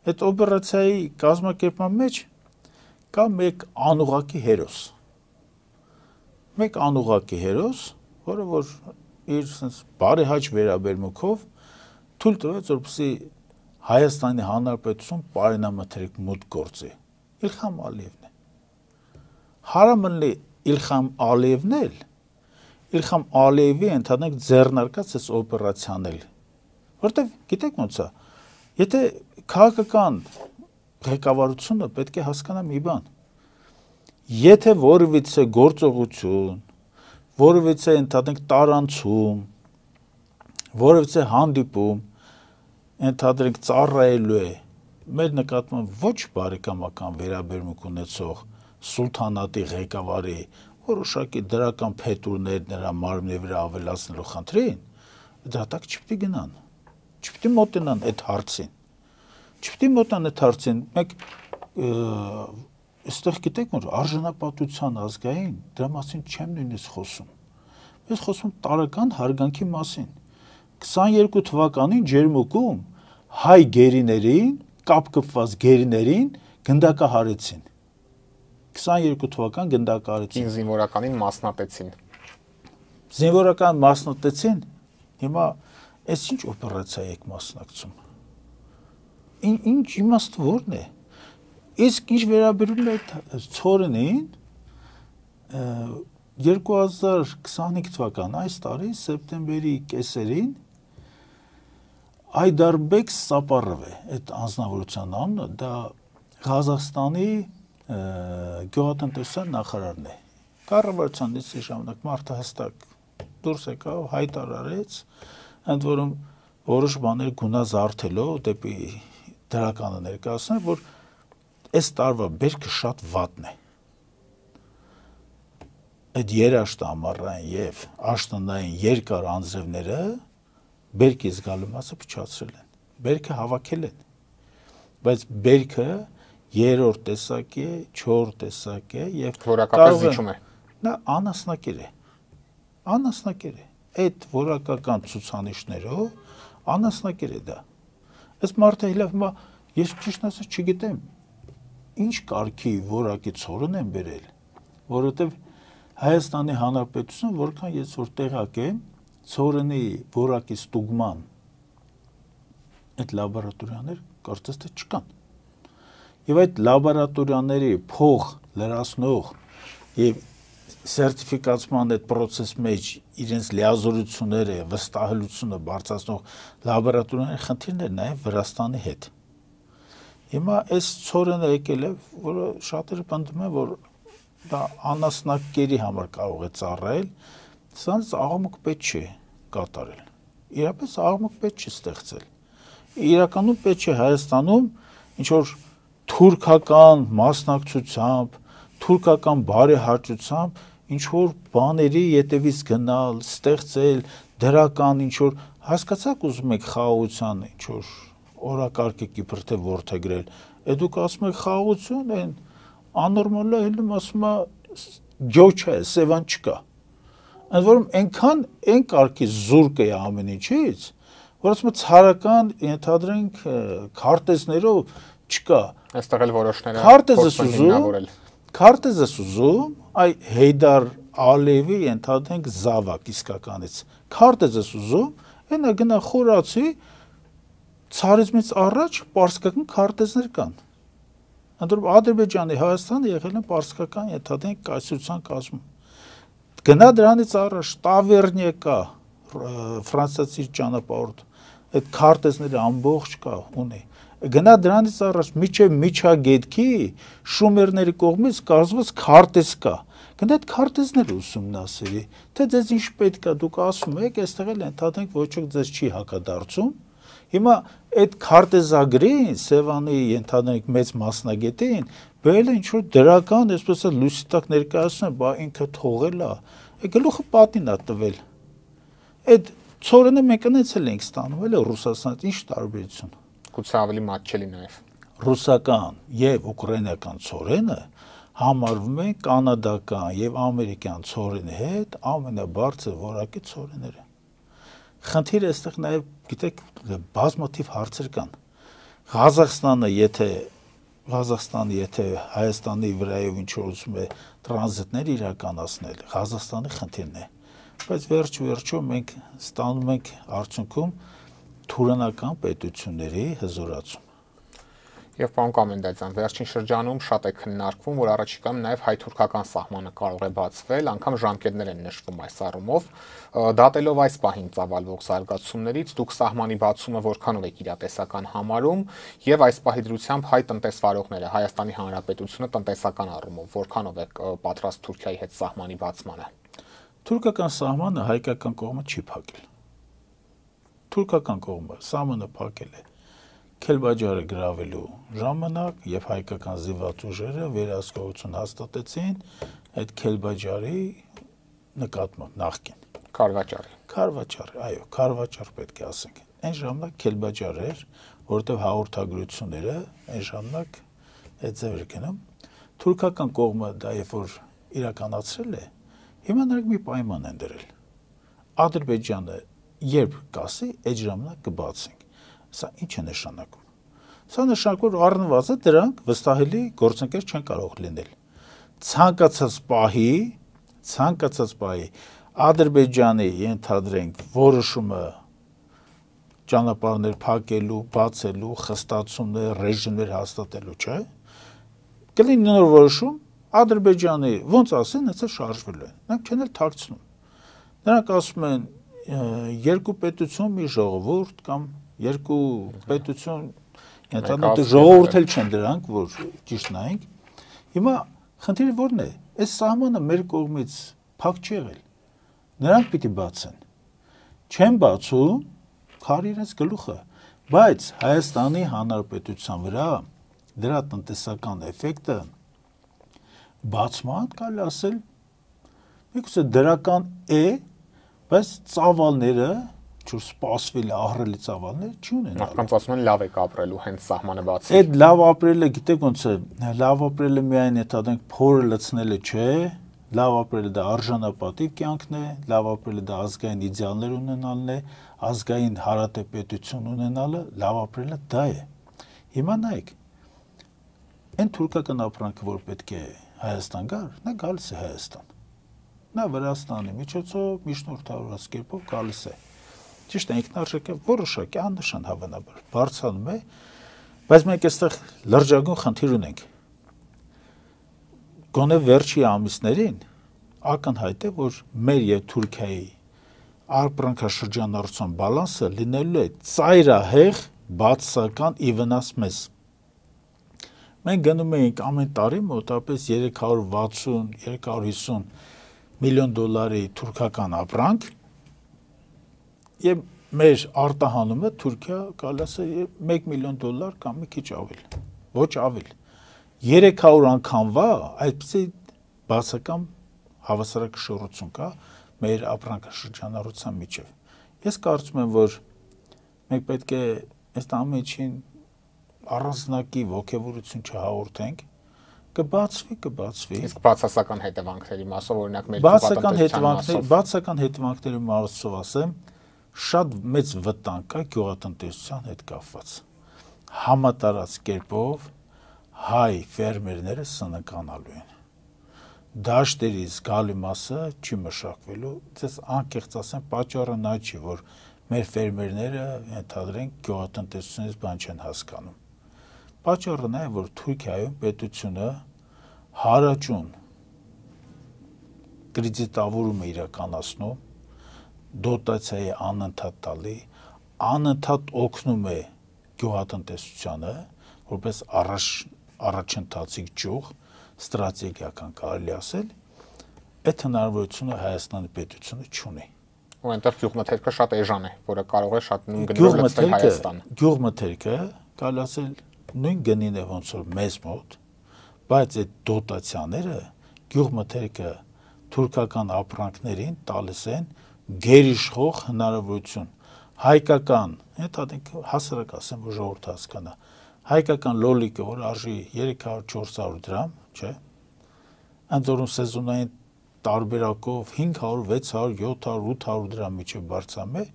այդ օպերացիայի կազմակերպման մեջ կա մեկ անուղղակի հերոս, որը որ իր բարեհաճ վերաբերմունքով թույլ տվեց, որպեսզի Հայաստանի Հանրապետություն պարենամթերք մուտք գործի։ Իլխամ Ալիևն է։ Հարամնլի Իլխամ Ալիևն էլ, Իլխամ Ալիևի ընդհանրենք ձեռնարկած այս օպերացիան էլ։ Որտեվ գիտեք ոնց է, եթե քաղաքական ղեկավարությունը պետք է հասկանա մի բան։ Եթե որևիցե գործողություն, որևիցե ընդհանրենք տարանցում, որևիցե հանդիպում ընդհանրենք ծառայելու է մեր նկատմամբ ոչ բարեկամական վերաբերմունք ունեցող սուլթանատի ղեկավարի որոշակի դրական փետուրներ նրա մարմնի վրա ավելացնելու խնդրին, դրա տակ չպետք է գնան, չպետք է մոտենան այդ հարցին, Մենք այստեղ գիտեք որ արժանապատվության ազգային դրա մասին չեմ նույնիսկ խոսում։ Ես խոսում տարեկան հարգանքի մասին։ 22 թվականին Ջերմուկում հայ գերիներին, կապկպված գերիներին գնդակահարեցին։ 22 թվական գնդակահարեցին։ Զինվորականին մասնատեցին։ Հիմա այս ինչ օպերացիա եք մասնակցում։ Ինչ իմաստ որն է։ Իսկ ինչ վերաբերում է ցորենին 2025 թվական այս տարի սեպտեմբերի կեսերին Այդարբեկ Սապարով է այդ անձնավորության անունը, դա Ղազախստանի գյուղատնտեսության նախարարն է։ Կառավարության նիստի ժամանակ մարդը հստակ դուրս եկավ, հայտարարեց, ընդ որում որոշ բաներ գունազարդելով դեպի դրականը ներկայացնել, որ այս տարվա բերքը շատ վատն է։ Այդ երաշտը ամառային եւ աշնանային երկար անձրևները բերքի զգալու մասը փչացրել են, բերքը հավաքել են, բայց բերքը երրորդ տեսակ է, չորրորդ տեսակ է եւ որակապես զիջում է։ Նա անասնակեր է, այդ որակական ցուցանիշներով անասնակեր է դա։ Այս մարդը հիլավ ես ճիշտ ասած չգիտեմ ինչ կարգի որակի ցորեն են բերել, որովհետեւ Հայաստանի Հանրապետությունը որքան ես որ տեղակ եմ ցորենի որակի ստուգման այդ լաբորատորիաներ կարծես թե չկան։ Եվ այդ լաբորատորիաների փող լրացնող եւ սերտիֆիկացման այդ process մեջ իրենց լիազորությունները, վստահելիությունը բարձրացնող լաբորատորիաների խնդիրն է նաեւ Վրաստանի հետ։ Հիմա այս ցորենը եկել է, որը շատերը պնդում են, որ դա անասնակերի համար կարող է ծառայել, սրանց աղմուկ պետք չէ կատարել։ Իրապես աղմուկ պետք չի ստեղծել։ Իրականում պետք է Հայաստանում ինչ որ թուրքական մասնակցությամբ, թուրքական բարեհաճությամբ ինչ որ բաների ետևից գնալ, ստեղծել դրական ինչ որ հասկացաք ուզում եք խաղաղության ինչ որ օրակարգ եք իբր թե ворթեգրել։ Այդ դուք ասում եք խաղաղություն, այն աննորմալ է, հենց ասում է ջոչ է, սևան չկա։ Ընդ որում այնքան այն կարգի զուրկ է ամեն ինչից, որ ասում է ցարական ենթադրենք քարտեզներով չկա։ Այստեղ էլ որոշները քարտեզ ես ուզում, այ Հեյդար Ալիևի ենթադրենք զավակ իսկականից։ Քարտեզ ես ուզում, այնա գնա խորացի ցարիզմից առաջ պարսկական քարտեզներ կան։ Ընդորում Ադրբեջանի Հայաստանը եղել են պարսկական ենթադրենք կայսրության կազմում։ Գնա դրանից առաջ Տավերնիե կա, ֆրանսիացի ճանապարհորդ, այդ քարտեզները ամբողջ կա ունի։ Գնա դրանից առաջ միջև միջագետքի շումերների կողմից կազմված քարտեզ կա։ Գնա այդ քարտեզները ուսումնասիրի, թե ձեզ ինչ պետք է, դուք ասում եք, այստեղ էլ ենթադրենք ոչ ոք ձեզ չի հակադարձում։ Հիմա այդ քարտեզագրին Սևանի ենթադրենք մեծ մասնագետին բերել է ինչ-որ դրական, այսպես է լույսի տակ ներկայացնում է, բա ինքը թողել է, գլուխը պատին է տվել։ Այդ ցորենը մենք ունեցել ենք ստանում, էլ է Ռուսաստանից ինչ տարբերություն։ Գուցե ավելի մատչելի նաև։ Ռուսական եւ ուկրաինական ցորենը համարվում են կանադական եւ ամերիկյան ցորենի հետ ամենաբարձր որակի ցորենները։ Խնդիրը այստեղ նաև գիտեք բազմաթիվ հարցեր կան։ Ղազախստանը եթե Հայաստանի վրայով ինչ որ ուզում է տրանզիտներ իրականացնել, Ղազախստանի խնդիրն է։ Բայց վերջո մենք ստանում ենք արդյունքում թուրանական պետությունների հզորացում։ Եվ պարոն Կամենդացյան, վերջին շրջանում շատ է քննարկվում, որ առաջիկայում նաև հայ-թուրքական սահմանը կարող է բացվել, անգամ ժամկետներ են նշվում այս առումով։ Դատելով այս պահին ծավալվող զարգացումներից, դուք սահմանի բացումը որքանով եք իրատեսական համարում եւ այս պահի դրությամբ հայ տնտեսվարողները, Հայաստանի Հանրապետությունը տնտեսական առումով որքանով եք պատրաստ Թուրքիայի հետ սահմանի բացմանը։ Թուրքական սահմանը հայկական կողմը չի փակել։ Թուրքական կողմը սահմանը փակել է Քելբաջարը գրավելու ժամանակ եւ հայկական զինված ուժերը վերահսկողություն հաստատեցին այդ Քելբաջարի նկատմամբ նախկին Քարվաճարի, այո, Քարվաճար պետք է ասենք։ Այն ժամանակ Քելբաջար էր, որտեղ հաղորդագրությունները այն ժամանակ այդ ձև էր գնում։ Թուրքական կողմը դա երբ որ իրականացրել է, հիմա նրանք մի պայման են դրել։ Ադրբեջանը երբ կասի, այդ ժամանակ կբացենք։ Սա ինչ է նշանակում։ Սա նշանակում որ առնվազն դրանք վստահելի գործընկեր չեն կարող լինել։ Ցանկացած պահի Ադրբեջանի ենթադրենք որոշումը ճանապարհներ փակելու, բացելու, խստացումներ, ռեժիմներ հաստատելու, չէ՞։ Կլինի նոր որոշում Ադրբեջանի ոնց ասեն, հենց շարժվելու են։ Նրանք չեն էլ թաքցնում։ Նրանք ասում են երկու պետություն մի ժողովուրդ կամ երկու պետություն Ընդհանուր ժողովուրդ էլ չեն դրանք, որ ճիշտ նայենք։ Հիմա խնդիրը ո՞րն է։ Այս սահմանը մեր կողմից փակ չի եղել։ Նրանք պիտի բացեն։ Չեն բացում, քարի իրենց գլուխը, բայց Հայաստանի Հանրապետության վրա դրա տնտեսական էֆեկտը բացման կարելի ասել միգուցե դրական է, բայց ծավալները Չոր սպասվել ահռելի ծավալներ չի ունենալ։ Մարդկանց ասում են լավ եք ապրելու, հենց սահմանը բացի։ Այդ լավ ապրելը, գիտեք ոնց է, լավ ապրելը միայն հետադենք փորը լցնելը չէ, լավ ապրելը դա արժանապատիվ կյանքն է, լավ ապրելը դա ազգային իդեալներ ունենալն է, ազգային հարատեպետություն ունենալը, լավ ապրելը դա է։ Հիմա նայեք, այն թուրքական ապրանքը, որ պետք է Հայաստան գար, նա գալիս է Հայաստան։ Նա Վրաստանի միջոցով միջնորդավորած կերպով գալիս է։ Ճիշտ է, ինքնարժեքը որոշակի աննշան հավանաբար բարձրանում է, բայց մենք այստեղ լրջագույն խնդիր ունենք։ Գոնե վերջի ամիսներին ակնհայտ է, որ մեր եւ Թուրքիայի ապրանքաշրջանառության բալանսը լինելու է ծայրահեղ բացասական ի վնաս մեզ։ Մենք գնում էինք ամեն տարի մոտավորապես 360-350 միլիոն դոլարի թուրքական ապրանք եւ մեր արտահանումը Թուրքիա կարելի է 1 միլիոն դոլար կամ մի քիչ ավել, ոչ ավել։ 300 անգամվա այդպիսի բացական հավասարակշռություն կա մեր ապրանքաշրջանառության միջև։ Ես կարծում եմ, որ մենք պետք է այս ամենին առանձնակի ողջավորություն չհաղորդենք, կբացվի։ Իսկ բացասական հետևանքների մասով, օրինակ մեր բացասական հետևանքների մասով ասեմ, շատ մեծ վտանգ կա գյուղատնտեսության հետ կապված։ Համատարած կերպով հայ ֆերմերները սննկանալու են։ Դաշտերի զգալի մասը չի մշակվելու, դες անկեղծ ասեմ, պատճառը նա չի, որ մեր ֆերմերները ընդհանրենք գյուղատնտեսությունից բան չեն հասկանում։ Պատճառը նա է, որ Թուրքիայում պետությունը հարաճուն կրեդիտավորում է իրականացնում, դոտացիայի անընդհատ տալի, անընդհատ օգնում է գյուղատնտեսությանը, որպես առաջընթացիկ ճյուղ, ստրատեգիական կարելի ասել, այդ հնարավորությունը Հայաստանի պետությունը չունի։ Ու այնտեղ գյուղմթերքը շատ էժան է, որը կարող է շատ նույն գնով լցնել Հայաստանը։ Գյուղմթերքը կարելի ասել նույն գնին է ոնց որ մեզ մոտ, բայց այդ դոտացիաները գյուղմթերքը թուրքական ապրանքներին տալիս են գերիշխող հնարավորություն։ Հայկական, հետադենք հասարակ ասեմ, որ ժողովուրդ հասկանա, հայկական լոլիկը, որ արժի 300-400 դրամ, չէ, ընդ որում սեզոնային տարբերակով 500, 600, 700, 800 դրամ միջև բարձրանում է,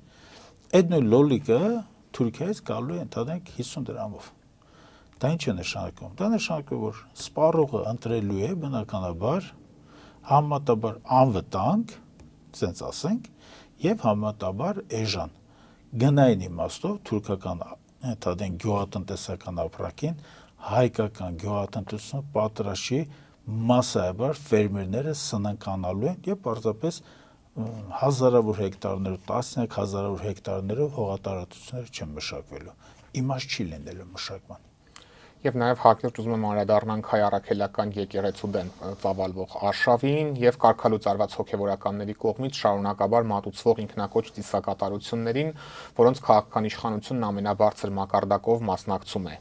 այդ նույն լոլիկը Թուրքիայից գալու է ընդհանրենք 50 դրամով։ Դա ինչ է նշանակում։ Դա նշանակում, որ սպառողը ընտրելու է բնականաբար համատաբար անվտանգ, ասենց ասենք, եւ համատաբար էժան։ Գնային իմաստով թուրքական ընդհանրեն գյուղատնտեսական ապրանքին հայկական գյուղատնտեսությունը պատրաստի մասսայաբար ֆերմերները սննկանալու են եւ պարզապես հազարավոր հեկտարներով, տասնյակ հազարավոր հեկտարներով հողատարածություններ չեն մշակվելու։ Իմաստ չի լինելու մշակման։ Եվ նաև հակիրճ ուզում եմ անդրադառնանք հայ առաքելական եկեղեցու դեմ ծավալվող արշավին եւ կարգալուց արված հոգեվորականների կողմից շարունակաբար մատուցվող ինքնակոչ ծիսակատարություններին, որոնց քաղաքական իշխանությունն ամենաբարձր մակարդակով մասնակցում է։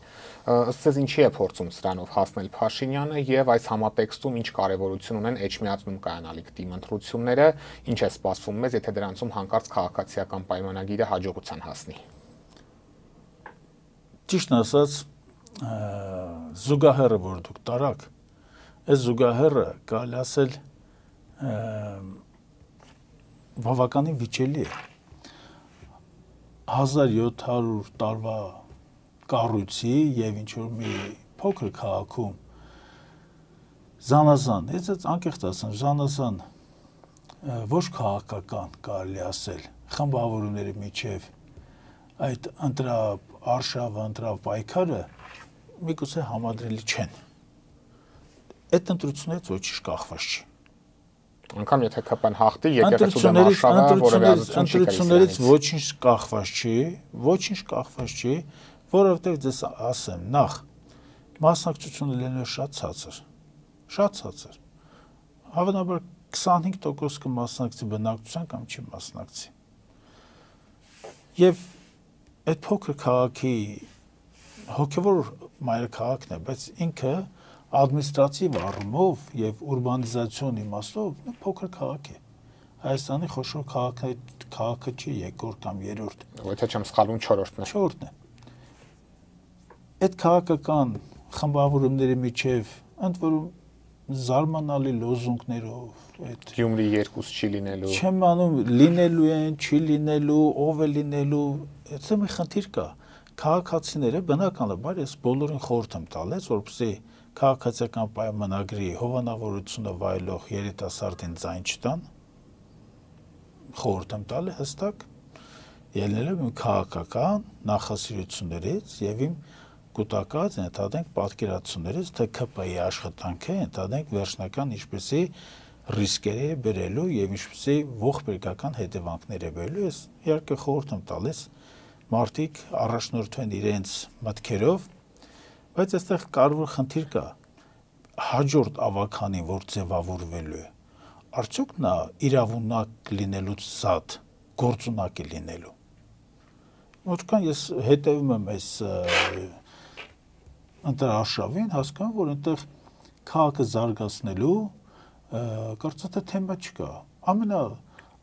Ըստ ձեզ ինչի է փորձում սրանով հասնել Փաշինյանը եւ այս համատեքստում ինչ կարեւորություն ունեն էջմիածնում կայանալիք դիմընտրությունները, ինչ է սպասվում մեզ, եթե դրանցում հանկարծ քաղաքացիական պայմանագիրը հաջողության հասնի։ Ճիշտ ասած, զուգահեռը, որ դուք տարաք, այս զուգահեռը կարելի ասել բավականին վիճելի է։ 1700 տարվա կառույցի եւ ինչ որ մի փոքր քաղաքում զանազան, ես անկեղծ ասեմ, զանազան ոչ քաղաքական կարելի ասել խմբավորումների միջև այդ արշավը, պայքարը միգուցե համադրելի չեն։ Այդ ընտրություններից ոչինչ կախված չի։ Անկամ եթե ԿՊ-ն հաղթի, եկեղեցու դեմ արշավը որևէ ազդեցություն չի կրի։ Ընտրություններից ոչինչ կախված չի, որովհետև ձեզ ասեմ, նախ մասնակցությունը լինելու շատ ցածր։ Հավանաբար 25% կմասնակցի բնակչության կամ չի մասնակցի։ Եվ այդ փոքր քաղաքի հոգևոր մայրաքաղաքն է, բայց ինքը ադմինիստրատիվ առումով եւ ուրբանիզացիոն իմաստով փոքր քաղաք է։ Հայաստանի խոշոր քաղաքը չի երկրորդ կամ երրորդ։ Եթե չեմ սխալվում 4-րդն է։ 4-րդն է։ Այդ քաղաքական խմբավորումների միջև ընդ որում զարմանալի լոզունգներով այդ Գյումրի 2 չի լինելու։ Չեմ անում լինելու են, չի լինելու, ով է լինելու, դա մի խնդիր կա։ Քաղաքացիները բնականաբար ես բոլորին խորհուրդ եմ տալիս, որպեսզի քաղաքացիական պայմանագրի հովանավորությունը վայելող երիտասարդին ձայն չտան, խորհուրդ եմ տալի հստակ, ելնելով իմ քաղաքական նախասիրություններից եւ իմ կուտակած ընդհանրենք պատկերացումներից, թե ԿՊ-ի աշխատանքը ընդհանրենք վերջնական ինչպեսի ռիսկեր է բերելու եւ ինչպեսի ողբերգական հետևանքներ է բերելու, ես իհարկե խորհուրդ եմ տալիս մարդիկ առաջնորդվեն իրենց մտքերով, բայց այստեղ կարևոր խնդիր կա հաջորդ ավականին, որ ձևավորվելու է, արդյոք նա իրավունակ լինելուց զատ գործունակ է լինելու։ Ոչքան ես հետևում եմ այս ընտրարշավին, հասկանում, որ այնտեղ քաղաքը զարգացնելու կարծես թե թեմա չկա։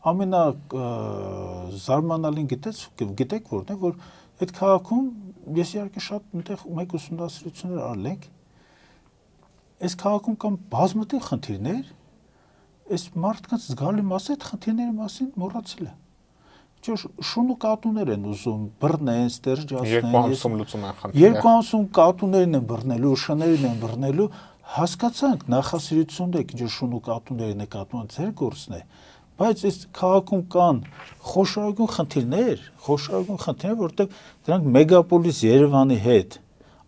Ամենա զարմանալին գիտեք որն է, որ այդ քաղաքում ես իհարկե շատ այնտեղ մեկ ուսումնասիրություններ արել ենք, այս քաղաքում կան բազմաթիվ խնդիրներ, այս մարդկանց զգալի մասը այդ խնդիրների մասին մոռացել է։ Շուն ու կատուներ են ուզում բռնեն, ստերջացնեն։ Երկու ամսում լուծում են խնդիրը։ Երկու ամսում կատուներն են բռնելու, շներին են բռնելու, հասկացանք նախասիրությունն է, ինչ շուն ու կատուների նկատմամբ ձեր գործն է, բայց այս քաղաքում կան խոշորագույն խնդիրներ, որտեղ դրանք մեգապոլիս Երևանի հետ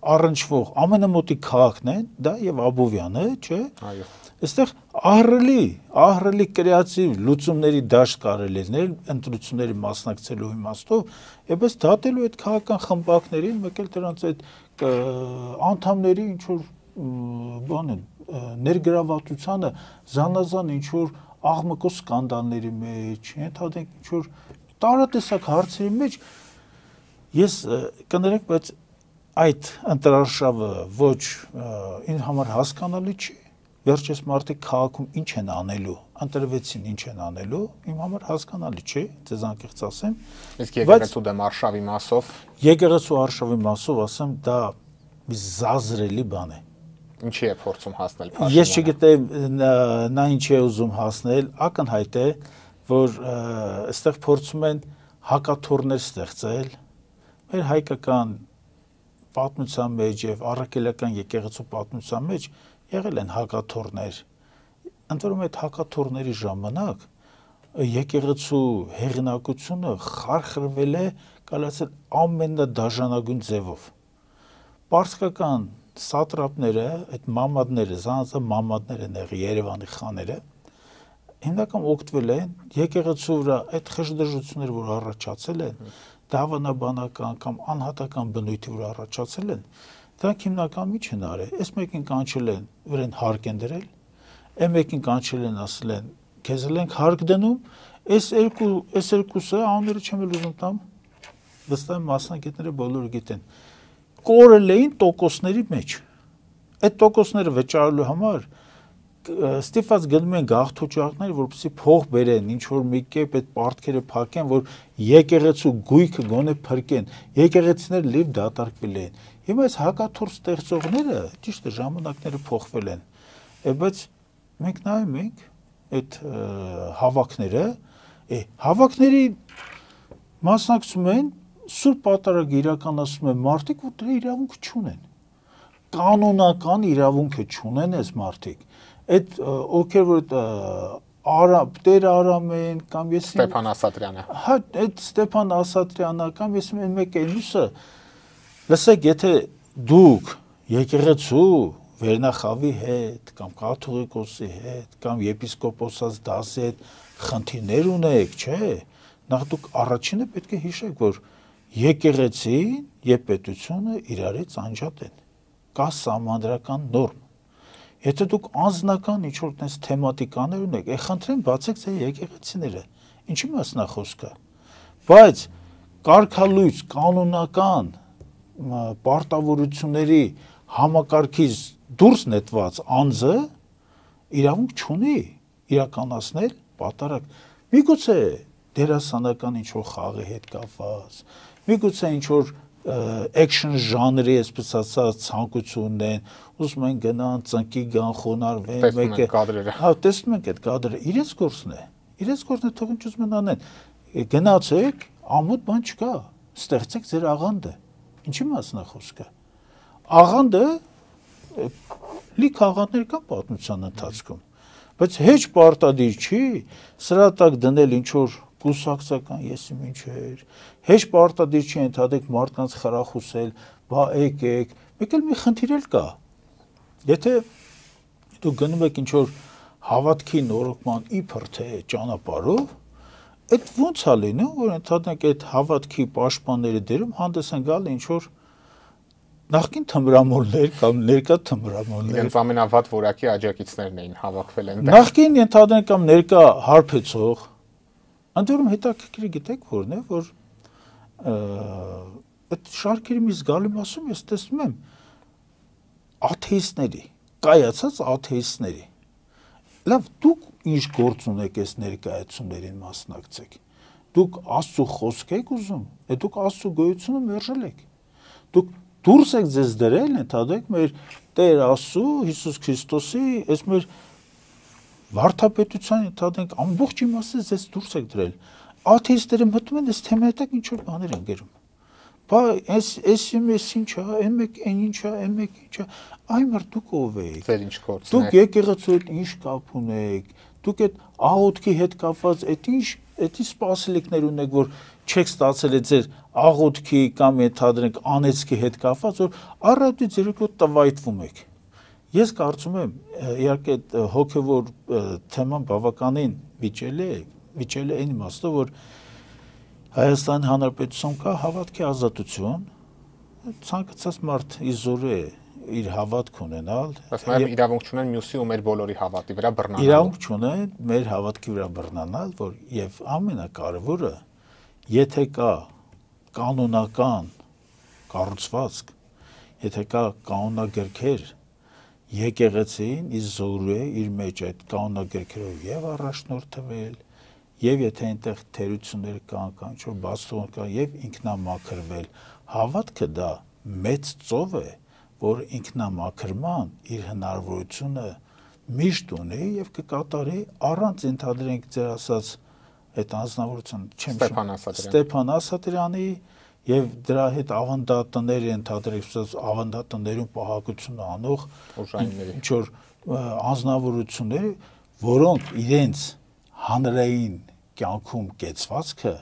առնչվող ամենամոտիկ քաղաքն են, դա եւ Աբովյանը, չէ՞։ Այո։ Այստեղ ահռելի կրեատիվ լուծումների դաշտ կարելի լինել ընտրությունների մասնակցելու իմաստով, եւս դատելու այդ քաղաքական խմբակներին, մեկ էլ դրանց այդ անդամների ինչ որ բան են ներգրավվածությանը զանազան ինչ որ աղմկոտ սկանդալների մեջ, ընդհանրենք ինչ որ տարատեսակ հարցերի մեջ ես կներեք, բայց այդ ընտրարշավը ոչ ինձ համար հասկանալի չի։ Վերջես մարդիկ քաղաքում ինչ են անելու, ընտրվեցին ինչ են անելու, իմ համար հասկանալի չի, ձեզ անկեղծ ասեմ։ Իսկ եկեղեցու դեմ արշավի մասով։ Եկեղեցու արշավի մասով ասեմ, դա մի զազրելի բան է։ Ինչի է փորձում հասնել Փաշինյանը։ Ես չգիտեմ նա ինչի է ուզում հասնել, ակնհայտ է, որ այստեղ փորձում են հակաթոռներ ստեղծել, մեր հայկական պատմության մեջ եւ առաքելական եկեղեցու պատմության մեջ եղել են հակաթոռներ։ Ընդ որում այդ հակաթոռների ժամանակ եկեղեցու հեղինակությունը խարխրվել է, կալացել ամենադաժանագույն ձևով։ Պարսկական սատրապները, այդ մամադները, զանազան մամադներ են եղել Երևանի խաները, հիմնական օգտվել են եկեղեցու վրա այդ խժդժությունները, որ առաջացել են, դավանաբանական կամ անհատական բնույթի վրա առաջացել են, դրանք հիմնական ինչ են արել։ Այս մեկին կանչել են, վրան հարկ են դրել, այն մեկին կանչել են, ասել են, քեզ ենք հարկ դնում, այս երկուսը անունները չեմ ուզում տամ, վստահ եմ մասնագետները բոլորը գիտեն, կորել էին տոկոսների մեջ։ Այդ տոկոսները վճարելու համար ստիպված գնում են գաղթօջախներ, որպեսզի փող բերեն, ինչ որ մի կերպ այդ պարտքերը փակեն, որ եկեղեցու գույքը գոնե փրկեն։ Եկեղեցիները լիվ դատարկվել են։ Հիմա այս հակաթոռ ստեղծողները ճիշտ է ժամանակները փոխվել են։ Բայց մենք նայում ենք այդ հավաքները, հավաքների մասնակցում են սուրբ պատարագ իրականացնում են մարդիկ, որ դրա իրավունք չունեն։ Կանոնական իրավունքը չունեն այս մարդիկ։ Այդ ովքեր որ Տեր Արամեն կամ ես Ստեփան Ասատրյանը։ Հա, այդ Ստեփան Ասատրյանը կամ ես մեկ է մյուսը լսեք, եթե դուք եկեղեցու վերնախավի հետ կամ կաթողիկոսի հետ կամ եպիսկոպոսած դասի հետ խնդիրներ ունեք, չէ՞։ Նախ դուք առաջինը պետք է հիշեք, որ եկեղեցին եւ պետությունը իրարից անջատ են։ Կա սահմանադրական նորմ։ Եթե դուք անձնական ինչ-որ տես թեմատիկաներ ունեք, խնդրեմ բացեք ձեր եկեղեցիները։ Ինչի մասն է խոսքը։ Բայց կարգալույծ կանոնական պարտավորությունների համակարգից դուրս նետված անձը իրավունք չունի իրականացնել պատարակ։ Միգուցե դերասանական ինչ-որ խաղի հետ կապված, միգուցե ինչ-որ action ժանրի, այսպես ասած, ցանկությունն են, ուզում են գնան, ծնկի գան, խոնարհվեն, մեկը կադրերը։ Հա, տեսնում եք այդ կադրը, իրենց գործն է։ Իրենց գործն է, թող ինչ ուզում են անեն։ Գնացեք, ամոթ բան չկա, ստեղծեք ձեր աղանդը։ Ինչի մասն է խոսքը։ Աղանդը լիք աղանդներ կան պատմության ընթացքում, բայց հեչ պարտադիր չի սրա տակ դնել ինչ-որ կուսակցական եսիմ ինչեր, հեչ պարտադիր չի ընդհանրեք մարդկանց խրախուսել, բա եկեք, մեկ էլ մի խնդիր էլ կա։ Եթե դուք գնում եք ինչ-որ հավատքի նորոգման իբր թե ճանապարհով, այդ ո՞նց է լինում, որ ընդհանրեք այդ հավատքի պաշտպանների դերում հանդես են գալ ինչ-որ նախկին թմրամոլներ կամ ներկա թմրամոլներ։ Իրենց ամենավատ որակի աջակիցներն էին հավաքվել են։ Նախկին ընդհանրեք կամ ներկա հարբեցող Ընդ որում հետաքրքիր գիտեք որն է, որ այդ շարքերի մի զգալի մասում ես տեսնում եմ աթեիստների, կայացած աթեիստների։ Լավ, դուք ինչ գործ ունեք այս ներկայացումներին մասնակցեք։ Դուք Աստծո խոսք եք ուզում, դուք Աստծո գոյությունը մերժել եք։ Դուք դուրս եք ձեզ դրել, ընդհանրեք մեր Տեր Աստծո Հիսուս Քրիստոսի, այս մեր վարդապետության ընդհանրենք ամբողջ իմաստով ձեզ դուրս եք դրել։ Աթեիստները մտնում են այս թեմայի տակ ինչ որ բաներ են գրում։ Բա այս ինչա, այն ինչա, այ մար դուք ով եք։ Ձեր ինչ գործն է։ Դուք եկեղեցու հետ ինչ կապ ունեք։ Դուք այդ աղոթքի հետ կապված այդ սպասելիքներ ունեք, որ չեք ստացել ձեր աղոթքի կամ ընդհանրենք անեծքի հետ կապված, որ առավոտի ձերոք տվայտվում եք։ Ես կարծում եմ, իհարկե հոգևոր թեման բավականին վիճել է այն իմաստով, որ Հայաստանի Հանրապետությունում կա հավատքի ազատություն, ցանկացած մարդ իզորու է իր հավատք ունենալ, բայց նաև իրավունք չունեն մյուսի ու մեր բոլորի հավատի վրա բռնանալ։ Իրավունք չունեն մեր հավատքի վրա բռնանալ, որ եւ ամենակարևորը, եթե կա կանոնական կառուցվածք, եթե կա կանոնագրքեր, եկեղեցին իզորու է իր մեջ այդ կանոնագրքերով եւ առաջնորդվել, եւ եթե այնտեղ թերություններ կան, կամ ինչ-որ բացթողներ կան, եւ ինքնամաքրվել, հավատքը դա մեծ ծով է, որ ինքնամաքրման իր հնարավորությունը միշտ ունի եւ կկատարի առանց ընդհանրենք ձեր ասած այդ անձնավորություն Ստեփան Ասատրյանի եւ դրա հետ ավանդատները ընդհանրապես ավանդատներում պահակություն անող ինչ որ անձնավորություններ, որոնք իրենց հանրային կյանքում կեցվածքը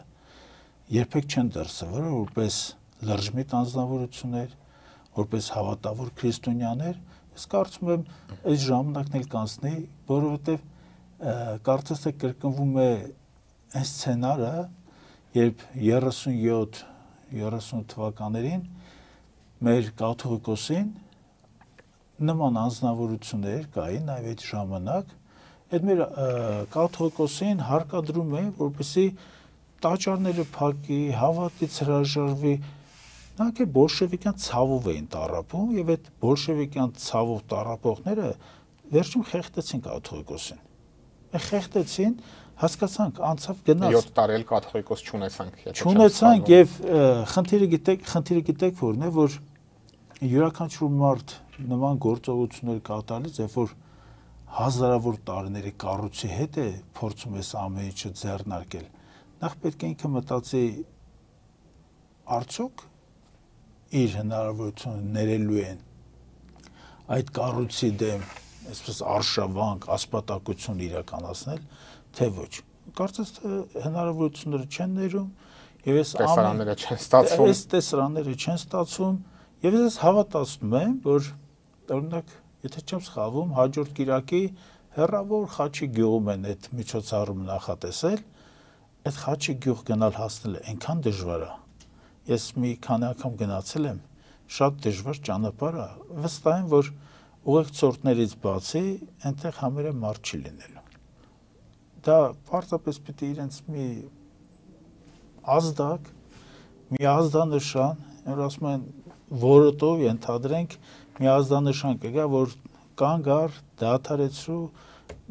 երբեք չեն դրսևորել որպես լրջմիտ անձնավորություններ, որպես հավատավոր քրիստոնյաներ, ես կարծում եմ այս ժամանակն էլ կանցնի, որովհետև կարծես թե կրկնվում է այն սցենարը, երբ 37-30 թվականներին մեր կաթողիկոսին նման անձնավորություններ կային նաև այդ ժամանակ, այդ մեր կաթողիկոսին հարկադրում էին, որպեսզի տաճարները փակի, հավատից հրաժարվի, նրանք բոլշևիկյան ցավով էին տառապում եւ այդ բոլշևիկյան ցավով տառապողները վերջում խեղդեցին կաթողիկոսին։ Խեղդեցին, հասկացանք, անցավ գնաց։ 7 տարի էլ կաթողիկոս չունեցանք, չունեցանք եւ խնդիրը գիտեք որն է, որ յուրաքանչյուր մարդ նման գործողություններ կատարելիս, երբ որ հազարավոր տարիների կառույցի հետ է փորձում ես ամեն ինչը ձեռնարկել, նախ պետք է ինքը մտածի արդյոք իր հնարավորությունը ներելու են այդ կառույցի դեմ այսպես արշավանք, ասպատակություն իրականացնել, թե ոչ։ Կարծես թե հնարավորությունները չեն ներում եւ տեսարանները չեն ստացվում։ Այս տեսարանները չեն ստացվում եւ ես հավատացնում եմ, որ օրինակ, եթե չեմ սխալվում, հաջորդ կիրակի հեռավոր Խաչի գյուղում են այդ միջոցառումը նախատեսել, այդ Խաչի գյուղ գնալ հասնելը այնքան դժվար է ես մի քանի անգամ գնացել եմ, շատ դժվար ճանապարհ է, վստահ եմ, որ ուղեկցորդներից բացի այնտեղ համարյա մարդ չի լինելու։ Դա պարզապես պիտի իրենց մի ազդակ, մի ազդանշան, որ ասում են որոտով ենթադրենք մի ազդանշան կգա, որ կանգ առ, դադարեցրու,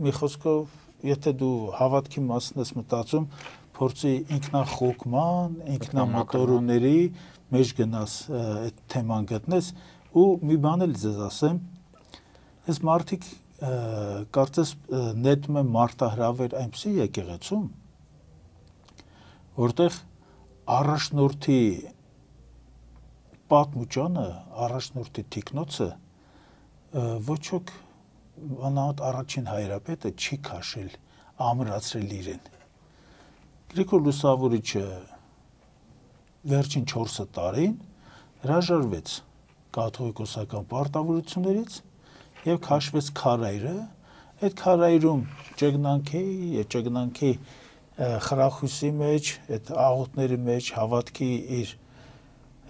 մի խոսքով, եթե դու հավատքի մասն ես մտածում, փորձի ինքնախոկման, ինքնամոտորումների մեջ գնաս այդ թեման գտնես ու մի բան էլ ձեզ ասեմ, այս մարդիկ կարծես նետում են մարտահրավեր այնպիսի եկեղեցում, որտեղ առաջնորդի պատմուճանը, առաջնորդի թիկնոցը ոչ ոք անհատ առաջին հայրապետը չի քաշել, ամրացրել իրեն։ Գրիգոր Լուսավորիչը վերջին 4 տարին հրաժարվեց կաթողիկոսական պարտավորություններից եւ քաշվեց քարայրը, այդ քարայրում ճգնանքի խրախուսի մեջ, այդ աղոթների մեջ, հավատքի իր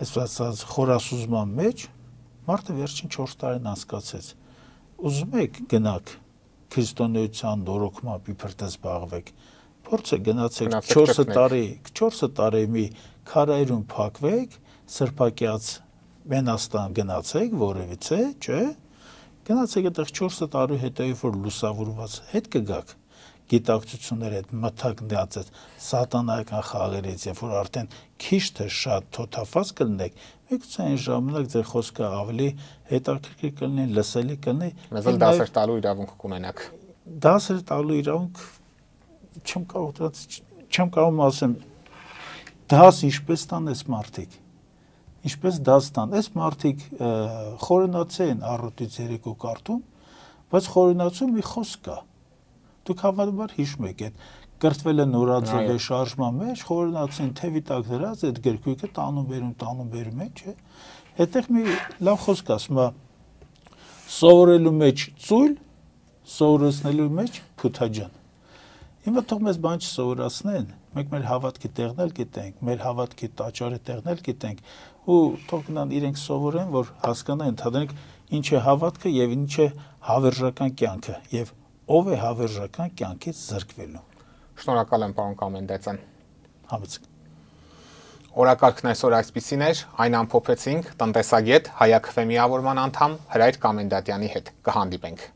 այսպես խորասուզման մեջ մարդը վերջին 4 տարին անցկացեց։ Ուզում եք գնաք քրիստոնեության նորոգմամբ իբր թե զբաղվեք, փորձեք գնացեք 4 տարի մի քարայրում փակվեք, սրբակյաց Մենաստան գնացեք որևիցե, չէ՞։ Գնացեք այդտեղ 4 տարի հետո որ լուսավորված հետ կգաք գիտակցություններ այդ մթագնած այդ սատանայական խաղերից, երբ որ արդեն քիչ թե շատ թոթափած կլինեք, միգուցե այն ժամանակ ձեր խոսքը ավելի հետաքրքիր կլինի, լսելի կլինի, մեզ էլ դասեր տալու իրավունք կունենաք։ Դասեր տալու իրավունք չեմ կարող ասեմ դաս ինչպես տան այս մարդիկ, ինչպես դաս տան, այս մարդիկ խորենացել են առօրից երեկո կարդում, բայց խորենացում մի խոսք կա, դուք հավանաբար հիշում եք այդ կրթվել է նորաձև շարժման մեջ, խորենացին թևի տակ դրած այդ գրքույկը տանում բերում է, չէ, այդտեղ մի լավ խոսք ասում է, սովորելու մեջ ծույլ, սովորեցնելու մեջ փութաջան։ Հիմա թող մեզ բան չսովորացնեն, մենք մեր հավատքի տեղն էլ գիտենք, մեր հավատքի տաճարի տեղն էլ գիտենք, ու թող գնան իրենք սովորեն, որ հասկանան, ընդհանրենք ինչ է հավատքը եւ ինչ է հավերժական կյանքը եւ ով է հավերժական կյանքից զրկվելու։ Շնորհակալ եմ, պարոն Կամենդեցյան։ Համեցեք։ Օրակարգն այսօր այսպիսին էր, այն ամփոփեցինք տնտեսագետ, Հայ-Աքվե միավորման անդամ Հրայր Կամենդատյանի հետ։ Կհանդիպենք։